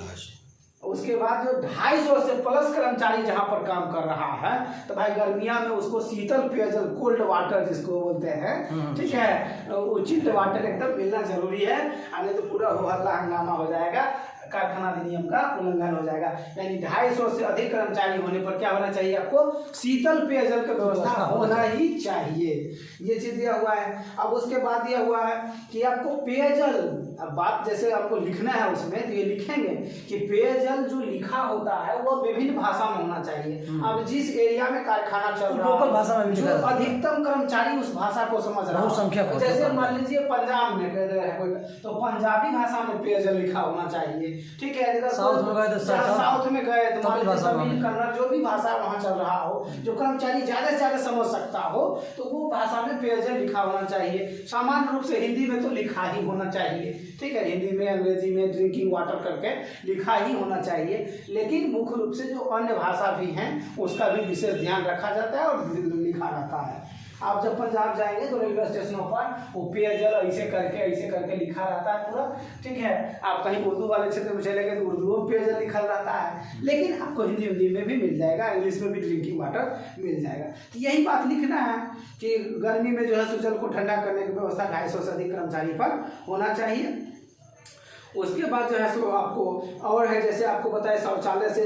उसके बाद जो 250 से प्लस कर्मचारी जहाँ पर काम कर रहा है तो भाई गर्मिया में उसको शीतल पेयजल कोल्ड वाटर जिसको बोलते हैं, ठीक है, वो चिल्ड वाटर एकदम मिलना जरूरी है, नहीं तो पूरा हो हल्ला हंगामा हो जाएगा, कारखाना अधिनियम का उल्लंघन हो जाएगा। यानी 250 से अधिक कर्मचारी होने पर क्या होना चाहिए, आपको शीतल पेयजल की व्यवस्था होना ही चाहिए। ये चीज दिया हुआ है। अब उसके बाद दिया हुआ है कि आपको पेयजल, अब बात जैसे आपको लिखना है उसमें तो ये लिखेंगे कि पेयजल जो लिखा होता है वो विभिन्न भाषा में होना चाहिए। अब जिस एरिया में कारखाना चल रहा है भाषा में जो अधिकतम कर्मचारी उस भाषा को समझ रहा है, जैसे मान लीजिए पंजाब में कोई तो पंजाबी भाषा में पेयजल लिखा होना चाहिए, ठीक है। अगर साउथ में गए तो तमिल कन्नड़ जो भी भाषा वहाँ चल रहा हो, जो कर्मचारी ज्यादा से ज्यादा समझ सकता हो तो वो भाषा में पेयजल लिखा होना चाहिए। सामान्य रूप से हिंदी में तो लिखा ही होना चाहिए, ठीक है, हिंदी में अंग्रेजी में ड्रिंकिंग वाटर करके लिखा ही होना चाहिए। लेकिन मुख्य रूप से जो अन्य भाषा भी हैं उसका भी विशेष ध्यान रखा जाता है और लिखा रहता है। आप जब पंजाब जाएंगे तो रेलवे स्टेशनों पर वो पेयजल ऐसे करके लिखा रहता है पूरा, ठीक है। आप कहीं उर्दू वाले क्षेत्र में चलेंगे तो उर्दू में पेयजल लिखा रहता है, लेकिन आपको हिंदी में भी मिल जाएगा, इंग्लिश में भी ड्रिंकिंग वाटर मिल जाएगा। तो यही बात लिखना है कि गर्मी में जो है सो जल को ठंडा करने की व्यवस्था 250 से अधिक कर्मचारी पर होना चाहिए। उसके बाद जो है सो आपको और है, जैसे आपको बताया शौचालय से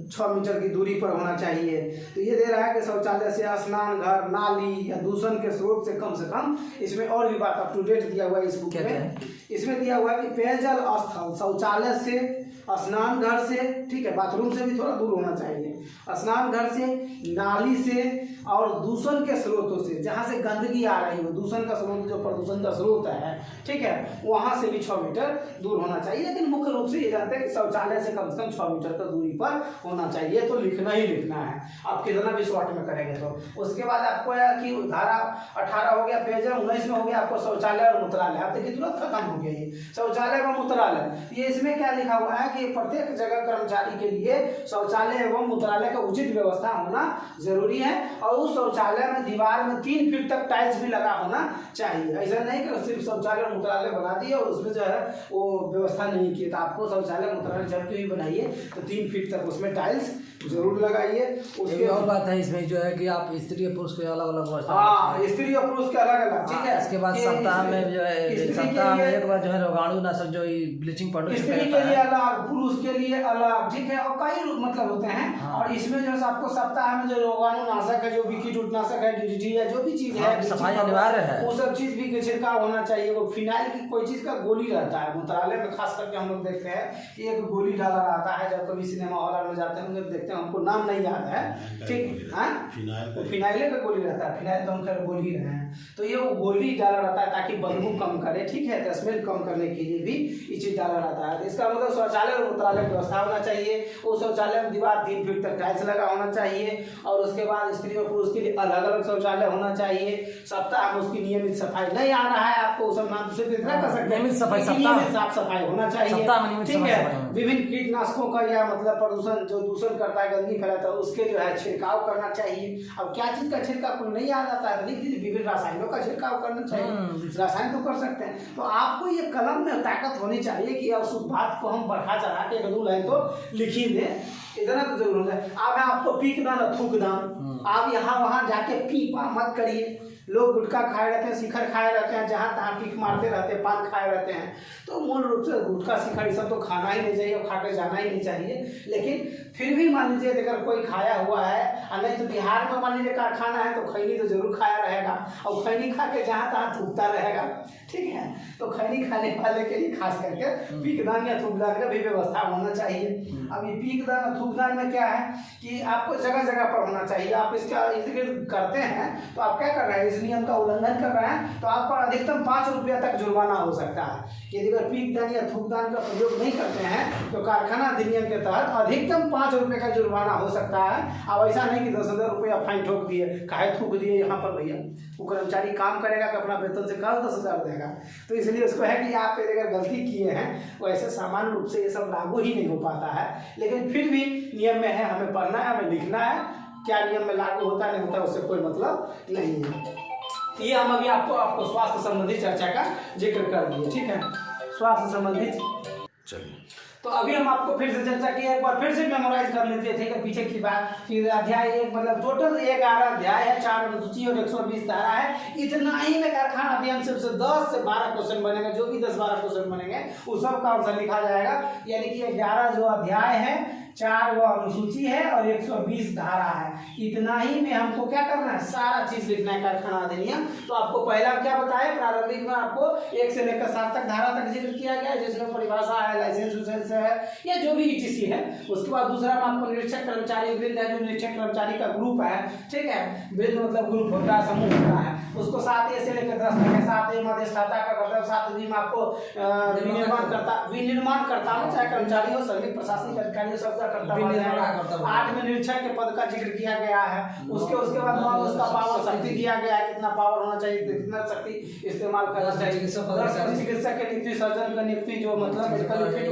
6 मीटर की दूरी पर होना चाहिए। तो ये दे रहा है कि शौचालय से स्नान घर, नाली या दूषण के स्रोत से कम। इसमें और भी बात अप टू डेट दिया हुआ है इस बुक में। इसमें दिया हुआ है कि पेयजल स्थल शौचालय से, स्नान घर से, ठीक है, बाथरूम से भी थोड़ा दूर होना चाहिए, स्नान घर से, नाली से और दूषण के स्रोतों से, जहाँ से गंदगी आ रही हो, दूषण का स्रोत जो प्रदूषण का स्रोत है, ठीक है, वहाँ से भी 6 मीटर दूर होना चाहिए। लेकिन मुख्य रूप से ये जानते हैं कि शौचालय से कम 6 मीटर की दूरी पर होना चाहिए। तो लिखना ही लिखना है, आप कितना भी शॉर्ट में करेंगे तो। उसके बाद आपको है कि धारा 18 हो गया पेयजल, 19 में हो गया आपको शौचालय और मूत्रालय। आप देखिए तुरंत खत्म हो गया ये शौचालय व मूत्रालय। ये इसमें क्या लिखा हुआ है कि प्रत्येक जगह कर्मचारी के लिए शौचालय एवं मूत्रालय का उचित व्यवस्था होना जरूरी है और उस शौचालय में दीवार में 3 फीट तक टाइल्स भी लगा होना चाहिए। ऐसा नहीं कि सिर्फ शौचालय और मूत्रालय बना दिए और उसमें जो है वो व्यवस्था नहीं की। तो आपको शौचालय मूत्रालय जब भी बनाइए तो 3 फीट तक उसमें टाइल्स जरूर लगाइए। उसके और बात है इसमें जो है कि आप स्त्री और पुरुष के अलग अलग व्यवस्था, हाँ, स्त्री और पुरुष के अलग अलग, ठीक है। इसके बाद सप्ताह में जो है सप्ताह में एक बार जो है रोगाणुनाशक जो ब्लीचिंग पाउडर स्त्री के लिए अलग, पुरुष के लिए अलग, ठीक है, और कई मतलब होते हैं। हाँ। और इसमें जो है आपको सप्ताह में जो रोगाणुनाशक है, जो भी कीटनाशक है, डीडीटी है, जो भी चीज है, सफाई अनिवार्य है, वो सब चीज भी छिड़काव होना चाहिए। वो फिनाइल की कोई चीज का गोली रहता है मूत्रालय में, खास करके हम लोग देखते हैं कि एक गोली डाला रहता है। जब कभी सिनेमा हॉल में जाते हैं देखते हैं, हमको नाम नहीं याद है, ठीक है, फिनाइल का गोली रहता है, फिनाइल तो हम खैर बोल ही रहे हैं। तो ये वो गोली डाला रहता है ताकि बदबू कम करे, ठीक है, स्मेल कम करने के लिए भी ये चीज डाला रहता है। तो इसका मतलब शौचालय और मूत्रालय की व्यवस्था होना चाहिए। उस शौचालय में दीवार 3 फीट तक टाइल्स लगा होना चाहिए और उसके बाद स्त्री और पुरुष के लिए अलग अलग शौचालय होना चाहिए। सप्ताह में उसकी नियमित सफाई नहीं आ रहा है, आपको उस नाम से इतना कर सकते हैं, नियमित साफ सफाई होना चाहिए, ठीक है। विभिन्न कीटनाशकों का या मतलब प्रदूषण जो दूषण करता है, गंदगी फैलाता है, उसके जो है छिड़काव करना चाहिए। अब क्या चीज का छिड़काव नहीं याद आता है, विभिन्न रासायनों का छिड़काव करना चाहिए। रसायन तो कर सकते हैं। तो आपको ये कलम में ताकत होनी चाहिए कि उस बात को हम बढ़ा चढ़ा के 1-2 लाइन तो लिख ही दे, इतना तो जरूर होता है। अब आपको पीकना न थूकना, आप यहाँ वहाँ जाके पीपा मत करिए। लोग गुटखा खाए रहते हैं, शिखर खाए रहते हैं, जहाँ तहाँ पीक मारते रहते हैं, पान खाए रहते हैं। तो मूल रूप से गुटखा शिखर ये सब तो खाना ही नहीं चाहिए और खा के जाना ही नहीं चाहिए। लेकिन फिर भी मान लीजिए अगर कोई खाया हुआ है, और नहीं तो बिहार में मान लीजिए कारखाना है तो खैनी तो जरूर खाया रहेगा और खैनी खा के जहाँ तहाँ थूकता रहेगा, ठीक है। तो खैनी खाने वाले के लिए खास करके पीकदान या थूकदान का भी व्यवस्था होना चाहिए। अब ये पीकदान और थूकदान में क्या है कि आपको जगह जगह पर होना चाहिए। आप इसका करते हैं तो आप क्या कर रहे हैं, इस नियम का उल्लंघन कर रहे हैं तो आप पर अधिकतम 5 रुपया तक जुर्माना हो सकता है। यदि अगर पीकदान या थूकदान का प्रयोग नहीं करते हैं तो कारखाना अधिनियम के तहत अधिकतम 5 रुपये का जुर्माना हो सकता है। अब ऐसा नहीं कि 10,000 रुपया फाइन ठोक दिए, काहे थूक दिए यहाँ पर भैया। वो कर्मचारी काम करेगा कि अपना वेतन से कल 10,000 देगा। तो इसलिए उसको है कि आप अगर गलती किए हैं वो ऐसे सामान्य रूप से ये सब लागू ही नहीं हो पाता है। लेकिन फिर भी नियम में है, हमें पढ़ना है, हमें लिखना है। क्या नियम में लागू होता नहीं होता उससे कोई मतलब नहीं है। ये हम अभी आपको स्वास्थ्य संबंधी चर्चा का जिक्र कर दिए, ठीक है, स्वास्थ्य संबंधी। चलिए, तो अभी हम आपको फिर से चर्चा किया, एक बार फिर से मेमोराइज कर लेते थे, ठीक है, पीछे की बात। फिर अध्याय 1 मतलब टोटल 11 अध्याय है, 4 अनुसूची और 120 धारा है। इतना ही में कारखाना अभियान से 10 से 12 क्वेश्चन बनेगा, जो भी 10-12 क्वेश्चन बनेंगे उस सब का आंसर लिखा जाएगा। यानी कि 11 जो अध्याय है, 4 वो अनुसूची है और 120 धारा है। इतना ही में हमको क्या करना है, सारा चीज लिखना है कारखाना अधिनियम। तो आपको पहला क्या बताया, प्रारंभिक में आपको 1 से लेकर 7 तक धारा तक जिक्र किया गया है, जिसमें परिभाषा है, लाइसेंस उसेंस है या जो भी ईटीसी है। उसके बाद दूसरा में आपको निरीक्षक कर्मचारी वृंद है, जो निरीक्षक कर्मचारी का ग्रुप है, ठीक है, वृंद मतलब ग्रुप होता है, समूह होता है। उसको 7A से लेकर 10 तक है। 7A में अधिष्ठाता का मतलब 7वीं में आपको विनिर्माण करता है, चाहे कर्मचारी हो, श्रमिक, प्रशासनिक अधिकारी हो, सबका करता है। 8 में निरीक्षक के पद का जिक्र किया गया है। उसके बाद 9 उसका पावर शक्ति दिया गया है, कितना पावर होना चाहिए, कितना शक्ति इस्तेमाल करना चाहिए। 10 चिकित्सक के नियुक्ति, सर्जन का नियुक्ति, जो मतलब मेडिकल फिट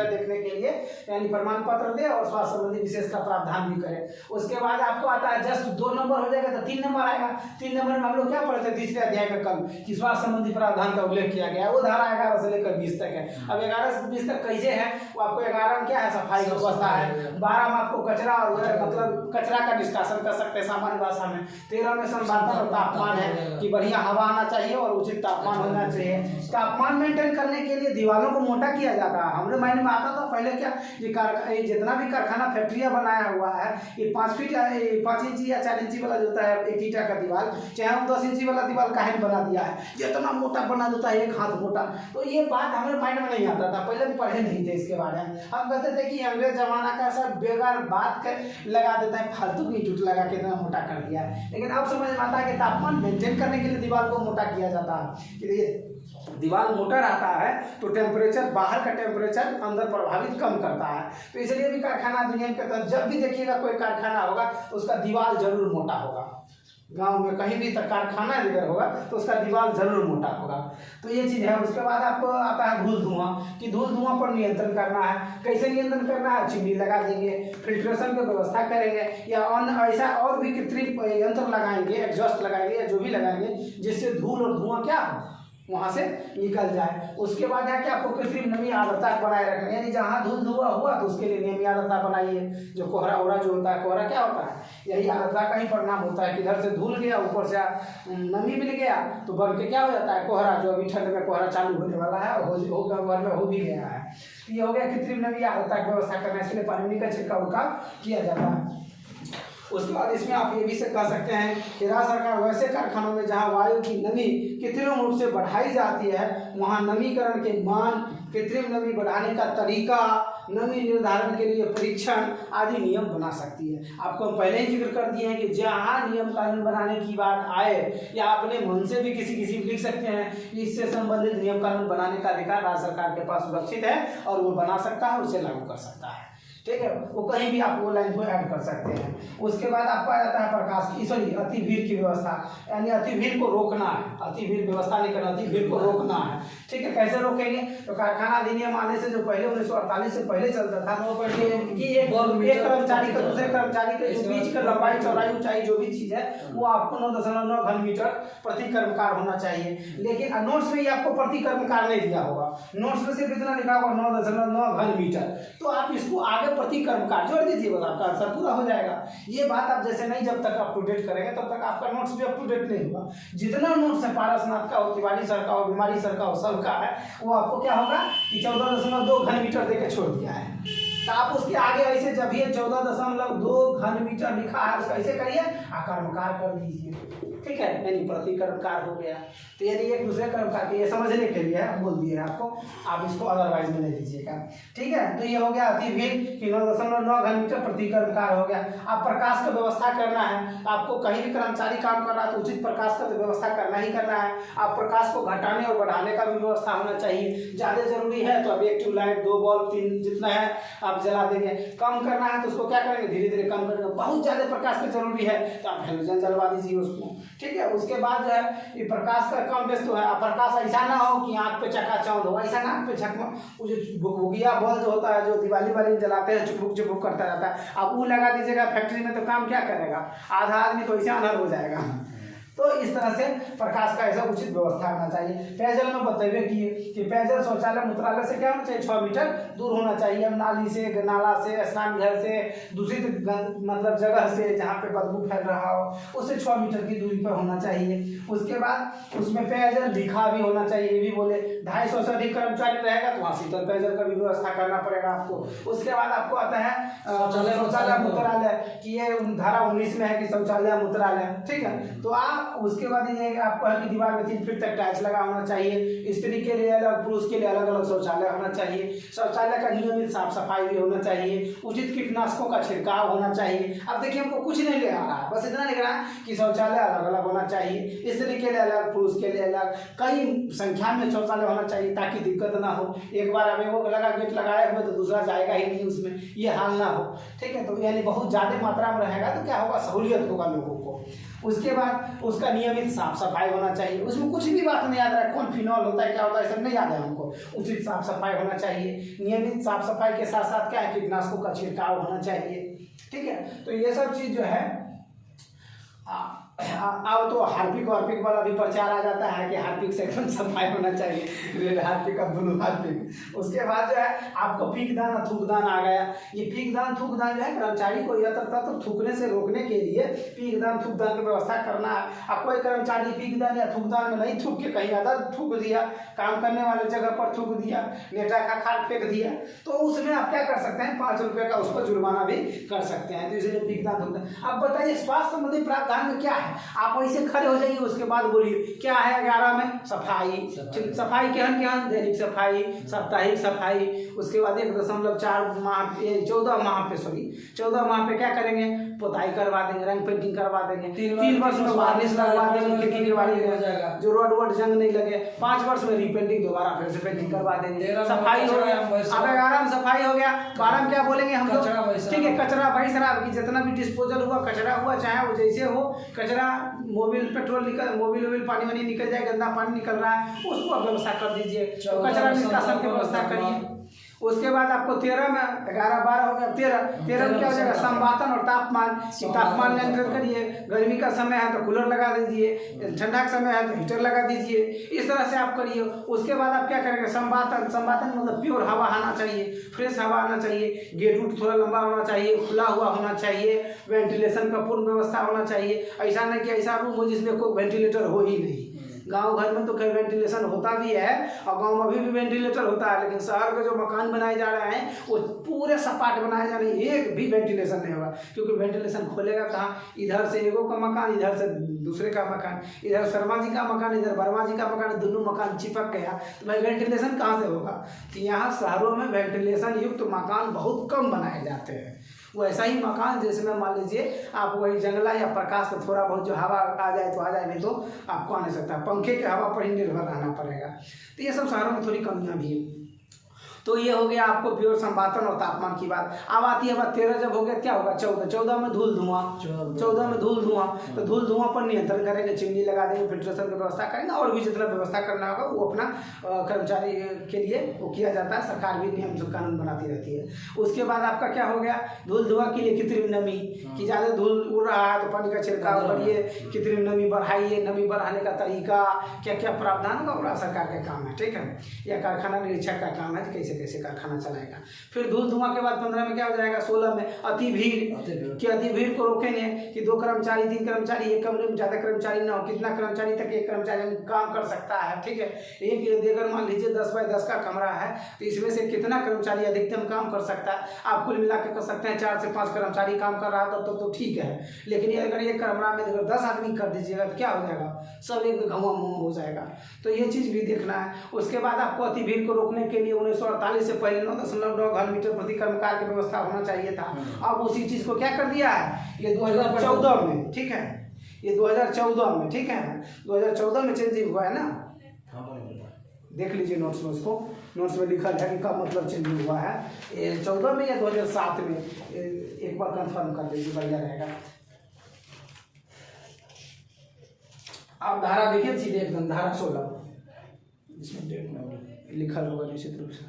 देखने के लिए यानी प्रमाण पत्र दे और स्वास्थ्य संबंधी विशेष का प्रावधान भी करे। उसके बाद आपको आता है जस्ट 2 नंबर हो जाएगा तो 3 नंबर आएगा। 3 नंबर में हम लोग क्या पढ़े थे तीसरे अध्याय में कल, कि स्वास्थ्य संबंधी प्रावधान का उल्लेख किया गया है। वो धारा 11 से लेकर 20 तक है। अब 11 से 20 तक कैसे है, वो आपको 11 में क्या है, सफाई की व्यवस्था है। 12 में आपको कचरा और मतलब कचरा का निष्कासन कर सकते हैं सामान्य भाषा में। 13 में संवादन और तापमान है कि बढ़िया हवा आना चाहिए और उचित तापमान होना चाहिए। तापमान मेंटेन करने के लिए दीवारों को मोटा किया जाता है। हमरे माइंड में आता था पहले क्या, ये जितना भी कारखाना फैक्ट्रियां बनाया हुआ है, ये 5 फीट 5 इंची या 4 इंची वाला जो होता है एक ईटा का दीवार, चाहे हम 10 इंची वाला दीवार काहे बना दिया है, जितना मोटा बना देता है, 1 हाथ मोटा। तो ये बात हमारे माइंड में नहीं आता था, पहले भी पढ़े नहीं थे इसके बारे में। हम कहते थे कि अंग्रेज जमाना का सब बेकार बात लगा देता है, फालतू की टूट लगा के इतना मोटा कर दिया है। लेकिन अब समझ में आता है कि तापमान मेंटेन करने के लिए दीवार को मोटा किया जाता है। कि दीवार मोटा रहता है तो टेम्परेचर, बाहर का टेम्परेचर अंदर प्रभावित कम करता है। तो इसलिए भी कारखाना अधिनियम के तहत जब भी देखिएगा कोई कारखाना होगा तो उसका दीवार जरूर मोटा होगा। गांव में कहीं भी तक कारखाना अगर होगा तो उसका दीवार जरूर मोटा होगा। तो ये चीज़ है। उसके बाद आपको आता है धूल धुआं, कि धूल धुआं पर नियंत्रण करना है। कैसे नियंत्रण करना है, चिमनी लगा देंगे, फिल्ट्रेशन की व्यवस्था करेंगे, या ऐसा और भी कृत्रिम यंत्र लगाएंगे, एग्जॉस्ट लगाएंगे या जो भी लगाएंगे, जिससे धूल और धुआं क्या वहाँ से निकल जाए। उसके बाद है कि आपको कृत्रिम नमी आर्द्रता बनाए रखना, यानी जहाँ धूल धुआं हुआ तो उसके लिए नमी आर्द्रता बनाइए। जो कोहरा ओहरा जो होता है, कोहरा क्या होता है, यही आर्द्रता का ही परिणाम होता है कि इधर से धूल गया, ऊपर से नमी मिल गया तो बढ़ के क्या हो जाता है, कोहरा। जो अभी ठंड में कोहरा चालू होने वाला है और हो भी गया है। ये हो गया कृत्रिम नमी आर्द्रता की व्यवस्था करना, इसके लिए पानी का छिड़काव किया जाता है। उसके बाद इसमें आप ये भी कह सकते हैं कि राज्य सरकार वैसे कारखानों में जहां वायु की नमी कृत्रिम रूप से बढ़ाई जाती है, वहां नमीकरण के मान, कृत्रिम नमी बढ़ाने का तरीका, नमी निर्धारण के लिए परीक्षण आदि नियम बना सकती है। आपको हम पहले ही जिक्र कर दिए हैं कि जहाँ नियम कानून बनाने की बात आए, या अपने मन से भी किसी लिख सकते हैं, इससे संबंधित नियम कानून बनाने का अधिकार राज्य सरकार के पास सुरक्षित है और वो बना सकता है, उसे लागू कर सकता है। ठीक है, वो कहीं भी आप वो लाइन को ऐड कर सकते हैं। उसके बाद आपको आ जाता है प्रकाश की, सॉरी, अति भीड़ की व्यवस्था, यानी अति भीड़ को रोकना है। अति भीड़ व्यवस्था नहीं करना, अति भीड़ को रोकना है। ठीक है, कैसे रोकेंगे, तो कारखाना अधिनियम आने से जो पहले 1948 से पहले चलता था, वो कि एक कर्मचारी का दूसरे कर्मचारी के बीच का लंबाई, चौड़ाई, ऊंचाई जो भी चीज है वो आपको 9.9 घन मीटर प्रति कर्मकार होना चाहिए। लेकिन नोट्स में ये आपको प्रति कर्मकार नहीं दिया होगा, नोट्स में सिर्फ इतना लिखा होगा 9.9 घन मीटर। तो आप इसको आगे प्रति कर्मकार जोड़ दीजिए, बस आपका आंसर पूरा हो जाएगा। ये बात आप जैसे नहीं जब तक अप टू डेट करेंगे तब तक आपका नोट्स भी अप टू डेट नहीं होगा। जितना नोट्स है पारसनाथ का हो, तिवारी सर का हो, बीमारी सर का हो, सबका है, वो आपको क्या होगा कि 14.2 घन मीटर देके छोड़ दिया है। तो आप उसके आगे ऐसे जब ये 14.2 घन मीटर लिखा है उसका ऐसे करिए, कर्मकार कर दीजिए। ठीक है, यानी प्रति कर्मकार हो गया। तो यानी एक दूसरे कर्मकार के ये समझने के लिए हम बोल दिए आपको, आप इसको अदरवाइज में ले लीजिएगा। ठीक है, तो ये हो गया अति भीड़ कि 9.9 घन मीटर प्रति कर्मकार हो गया। आप प्रकाश का व्यवस्था करना है, आपको कहीं भी कर्मचारी काम कर रहा है तो उचित प्रकाश का व्यवस्था करना ही करना है। आप प्रकाश को घटाने और बढ़ाने का भी व्यवस्था होना चाहिए। ज़्यादा जरूरी है तो अब 1 ट्यूबलाइट, 2 बल्ब, 3 जितना है आप जला देंगे। कम करना है तो उसको क्या करेंगे, धीरे धीरे कम करेंगे। बहुत ज़्यादा प्रकाश की जरूरी है तो आप हेलोजन जलवा दीजिए उसको। ठीक है, उसके बाद जो है ये प्रकाश का कम व्यस्त है। प्रकाश ऐसा ना हो कि आँख पे चकाचौंध हो, ऐसा ना आँख पे झकमा, वो जो भुगभुगिया बल्ब जो होता है जो दिवाली वाली जलाते हैं, चुपक चुपक करता रहता है, आप वो लगा दीजिएगा फैक्ट्री में तो काम क्या करेगा, आधा आदमी तो ऐसे अनर हो जाएगा। तो इस तरह से प्रकाश का ऐसा उचित व्यवस्था होना चाहिए। पेयजल में बतैबे किए कि पेयजल शौचालय मूत्रालय से क्या होना चाहिए, 6 मीटर दूर होना चाहिए। अब नाली से, नाला से, स्नान घर से, दूषित मतलब जगह से जहाँ पे बदबू फैल रहा हो उससे 6 मीटर की दूरी पर होना चाहिए। उसके बाद उसमें पेयजल लिखा भी होना चाहिए, ये भी बोले 250 से अधिक कर्मचारी रहेगा तो वहाँ शीतल पेयजल का भी व्यवस्था करना पड़ेगा आपको। उसके बाद आपको आता है शौचालय मूत्रालय कि ये धारा 19 में है कि शौचालय मूत्रालय, ठीक है। तो आप उसके बाद ये आपको है कि दीवार में 3 फीट तक टाइल्स लगा होना चाहिए। स्त्री के लिए अलग, पुरुष के लिए अलग अलग शौचालय होना चाहिए। शौचालय का नियमित साफ सफाई भी होना चाहिए। उचित कीटनाशकों का छिड़काव होना चाहिए। अब देखिए हमको कुछ नहीं ले आ रहा है, बस इतना लिख रहा है कि शौचालय अलग अलग होना चाहिए, स्त्री के लिए अलग, पुरुष के लिए अलग, कई संख्या में शौचालय होना चाहिए ताकि दिक्कत ना हो। एक बार अब एगो लगा गेट लगाए हुए तो दूसरा जाएगा ही नहीं उसमें, ये हाल ना हो, ठीक है। तो यानी बहुत ज़्यादा मात्रा में रहेगा तो क्या होगा, सहूलियत होगा लोगों को। उसके बाद उसका नियमित साफ सफाई होना चाहिए। उसमें कुछ भी बात नहीं याद रहा, कौन फिनॉल होता है, क्या होता है, सब नहीं याद है हमको। उचित साफ सफाई होना चाहिए। नियमित साफ सफाई के साथ साथ क्या है, कीटनाशकों का छिड़काव होना चाहिए, ठीक है। तो ये सब चीज़ जो है अब तो हार्पिक वार्पिक वाला भी प्रचार आ जाता है कि हार्पिक से एकदम सफाई होना चाहिए, रेड हार्पिक और ब्लू हार्पिक। उसके बाद जो है आपको फीक दान और थूक दान आ गया। ये फीक दान थूक दान जो है कर्मचारी को यत्र तत्र थूकने से रोकने के लिए फीक दान थूक दान की व्यवस्था करना है। अब कोई कर्मचारी फीक दान या थूक दान में नहीं थूक के कहीं अदर थूक दिया, काम करने वाले जगह पर थूक दिया, नेटा का खाट फेंक दिया, तो उसमें आप क्या कर सकते हैं, 5 रुपये का उसको जुर्माना भी कर सकते हैं। तो इसलिए फीक दान थूक दान। अब बताइए स्वास्थ्य संबंधी प्रावधान में क्या है, आप वैसे खड़े हो जाइए, उसके बाद बोलिए क्या है। 11 में सफाई, सफाई केहन केहन, दैनिक सफाई, साप्ताहिक सफाई। उसके बाद 1.4 माह 14 माह पे 14 माह पे क्या करेंगे, पोताई करवा देंगे, रंग पेंटिंग करवा देंगे। 3 वर्ष में वार्निश लगवा देंगे खेती के बारे में, जो रोड वोड जंग नहीं लगे। 5 वर्ष में रीपेंटिंग, दोबारा फिर से पेंटिंग करवा देंगे। सफाई हो गया। अब 11 में सफाई हो गया, 12 में क्या बोलेंगे हम लोग, ठीक है, कचरा भाई शराब की जितना भी डिस्पोजल हुआ, कचरा हुआ, चाहे वो जैसे हो, कचरा मोबिल पेट्रोल निकल, मोबिल वोबिल पानी वानी निकल जाए, गंदा पानी निकल रहा है उसको आप व्यवस्था कर दीजिए, तो कचरा निष्कासन की व्यवस्था करिए। उसके बाद आपको 13 में 11 12 हो गया, 13 में क्या हो जाएगा, संवातन और तापमान। तापमान नियंत्रण करिए। गर्मी का समय है तो कूलर लगा दीजिए, ठंडा का समय है तो हीटर लगा दीजिए, इस तरह से आप करिए। उसके बाद आप क्या करेंगे, संवातन मतलब प्योर हवा आना चाहिए, फ्रेश हवा आना चाहिए, गेट उट थोड़ा लंबा होना चाहिए, खुला हुआ होना चाहिए, वेंटिलेशन का पूर्ण व्यवस्था होना चाहिए। ऐसा नहीं कि ऐसा रूम हो जिसमें कोई वेंटिलेटर हो ही नहीं। गांव घर में तो खैर वेंटिलेशन होता भी है और गांव में अभी भी वेंटिलेटर होता है, लेकिन शहर के जो मकान बनाए जा रहे हैं वो पूरे सपाट बनाए जा रहे हैं, एक भी वेंटिलेशन नहीं होगा। क्योंकि वेंटिलेशन खोलेगा कहाँ, इधर से एगो का मकान, इधर से दूसरे का मकान, इधर शर्मा जी का मकान, इधर वर्मा जी का मकान, दोनों मकान चिपक गया तो भाई वेंटिलेशन कहाँ से होगा। तो यहाँ शहरों में वेंटिलेशन युक्त मकान बहुत कम बनाए जाते हैं। वो ऐसा ही मकान जिसमें मान लीजिए आप वही जंगला या प्रकाश में थोड़ा बहुत जो हवा आ जाए तो आ जाए, नहीं तो आपको आ नहीं सकता, पंखे के हवा पर ही निर्भर रहना पड़ेगा। तो ये सब शहरों में थोड़ी कमियां भी हैं। तो ये हो गया आपको प्योर संवातन और तापमान की बात। अब आती है बात 13 जब हो गया क्या होगा, 14 में धूल धुआं, 14 में धूल धुआं। तो धूल धुआं पर नियंत्रण करेंगे, चिमनी लगा देंगे, फिल्ट्रेशन की व्यवस्था करेंगे, और भी जितना व्यवस्था करना होगा वो अपना कर्मचारी के लिए वो किया जाता है। सरकार भी नियम कानून बनाती रहती है। उसके बाद आपका क्या हो गया, धूल धुआं के लिए कृत्रिम नमी, कि ज़्यादा धूल उड़ रहा है तो पानी का छिड़काव करिए, कृत्रिम नमी बढ़ाइए, नमी बढ़ाने का तरीका क्या क्या प्रावधान होगा बड़ा सरकार का काम है, ठीक है, या कारखाना निरीक्षक का काम है कि कैसे कारखाना चलाएगा। फिर धूल धुआं के बाद 15 में क्या हो जाएगा, 16 में अति भीड़, कि अति भीड़ को रोकेंगे कि 2 कर्मचारी 3 कर्मचारी, एक कमरे में ज़्यादा कर्मचारी ना हो, कितना कर्मचारी तक एक कर्मचारी काम कर सकता है, ठीक है। एक अगर मान लीजिए 10 बाय 10 का कमरा है तो इसमें से कितना कर्मचारी अधिकतम काम कर सकता है, आप कुल मिला के कर सकते हैं 4 से 5 कर्मचारी काम कर रहा है तब तो ठीक है। लेकिन अगर एक कमरा में अगर 10 आदमी कर दीजिएगा तो क्या हो जाएगा, सब एक घुमा हो जाएगा। तो ये चीज़ भी देखना है। उसके बाद आपको अति भीड़ को रोकने के लिए 1948 से पहले 9.9 घन मीटर प्रति कर्मकार की व्यवस्था होना चाहिए था। अब उसी चीज़ को क्या कर दिया है, ये 2014 में, ठीक है, ये 2014 में, ठीक है, 2014 में चेंजिंग हुआ है ना, देख लीजिए नोट्स में, उसको नोट्स में लिखा है कि कब मतलब चेंजिंग हुआ है, 14 में या 2007 में, एक बार कंफर्म कर लीजिए, बढ़िया रहेगा। आप धारा देखिए सीधे एकदम, धारा 16 इसमें डेट में लिखा होगा निश्चित रूप से।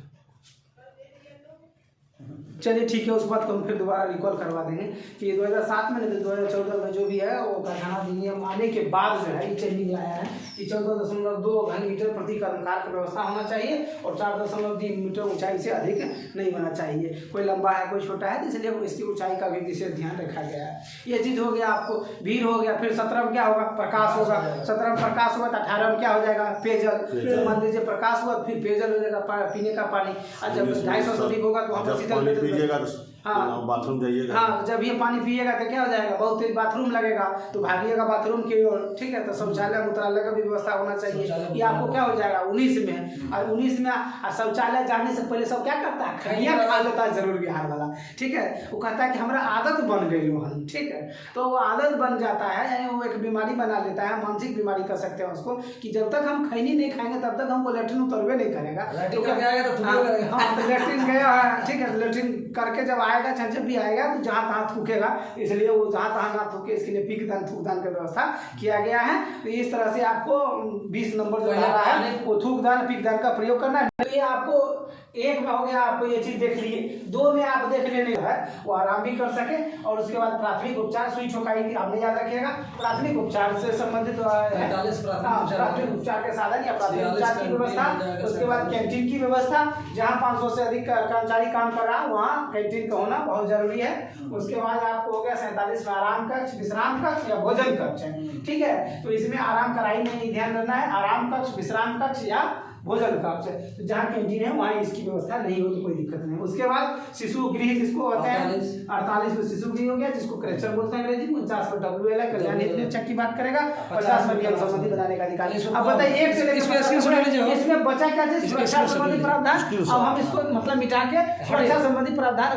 चलिए ठीक है, उस बात को हम फिर दोबारा रिकॉल करवा देंगे कि 2007 में नहीं तो 2014 में जो भी है वो कारखाना अधिनियम आने के बाद जो है ये चेंजिंग लाया है कि 14.2 घन-मीटर प्रति कर्मकार की व्यवस्था होना चाहिए और 4.3 मीटर ऊंचाई से अधिक नहीं होना चाहिए। कोई लंबा है कोई छोटा है, इसलिए इसकी ऊंचाई का भी विशेष ध्यान रखा गया है। ये चीज़ हो गया आपको, भीड़ हो गया। फिर 17 में क्या होगा, प्रकाश होगा। 17 में प्रकाश हुआ तो 18 में क्या हो जाएगा, पेयजल। मान लीजिए प्रकाश हुआ फिर पेयजल हो जाएगा, पीने का पानी। और जब 250 से अधिक होगा तो हम सीधा हाँ बाथरूम जाइएगा। हाँ, जब ये पानी पिएगा तो क्या हो जाएगा, बहुत तेज बाथरूम लगेगा तो भागिएगा बाथरूम की ओर, ठीक है। तो शौचालय मूत्रालय का भी व्यवस्था होना चाहिए। ये आपको क्या हो जाएगा 19 में। और 19 में शौचालय जाने से पहले सब क्या करता है, खैया खा लेता है जरूर बिहार वाला, ठीक है। वो कहता है कि हमारा आदत बन गई लोहन, ठीक है। तो वो आदत बन जाता है, यानी वो एक बीमारी बना लेता है, मानसिक बीमारी कर सकते हैं उसको, कि जब तक हम खैनी नहीं खाएंगे तब तक हमको लेटरिन उतरवे नहीं करेगा। तो लेटरिन गया है, ठीक है। लेटरिन करके जब आएगा, जब भी आएगा तो जहाँ तहाँ थूकेगा, इसलिए वो जहाँ तहाँ ना थूके इसके लिए पिकदान थूकदान की व्यवस्था किया गया है। तो इस तरह से आपको 20 नंबर जो धारा है वो थूकदान पिकदान का प्रयोग करना है। तो ये आपको 1 में हो गया, आपको ये चीज देख लिए। 2 में आप देख लेने है वो आराम भी कर सके। और उसके बाद प्राथमिक उपचार, सुई छोकाई की आपने याद रखिएगा, प्राथमिक उपचार से संबंधित प्राथमिक उपचार के साधन या प्राथमिक उपचार की व्यवस्था। उसके बाद कैंटीन की व्यवस्था, जहाँ 500 से अधिक कर्मचारी काम कर रहा है वहाँ कैंटीन का होना बहुत जरूरी है। उसके बाद आपको हो गया 47 में आराम कक्ष, विश्राम कक्ष या भोजन कक्ष है, ठीक है। तो इसमें आराम कराई में ध्यान रखना है, आराम कक्ष, विश्राम कक्ष या भोजन कक्ष। तो जहाँ कैंटीन है वहाँ इसकी व्यवस्था नहीं होगी, कोई दिक्कत नहीं। उसके बाद शिशु गृह जिसको होते हैं 48 में शिशु गृह हो गया, जिसको क्रेचर बोलते हैं अंग्रेजी में। 49 में WL है, कल्याण हित निरीक्षक की बात करेगा। 50 में नियम संबंधी बनाने का अधिकार। अब बताइए एक से लेकर इसमें बचा क्या चीज, सुरक्षा संबंधी प्रावधान। अब हम इसको मतलब मिटा के सुरक्षा संबंधी प्रावधान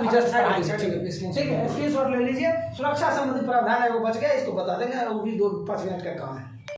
ठीक है, स्क्रीनशॉट ले लीजिए। सुरक्षा संबंधी प्रावधान है वो बच गया, इसको बता देंगे, वो भी 2-5 मिनट का काम है।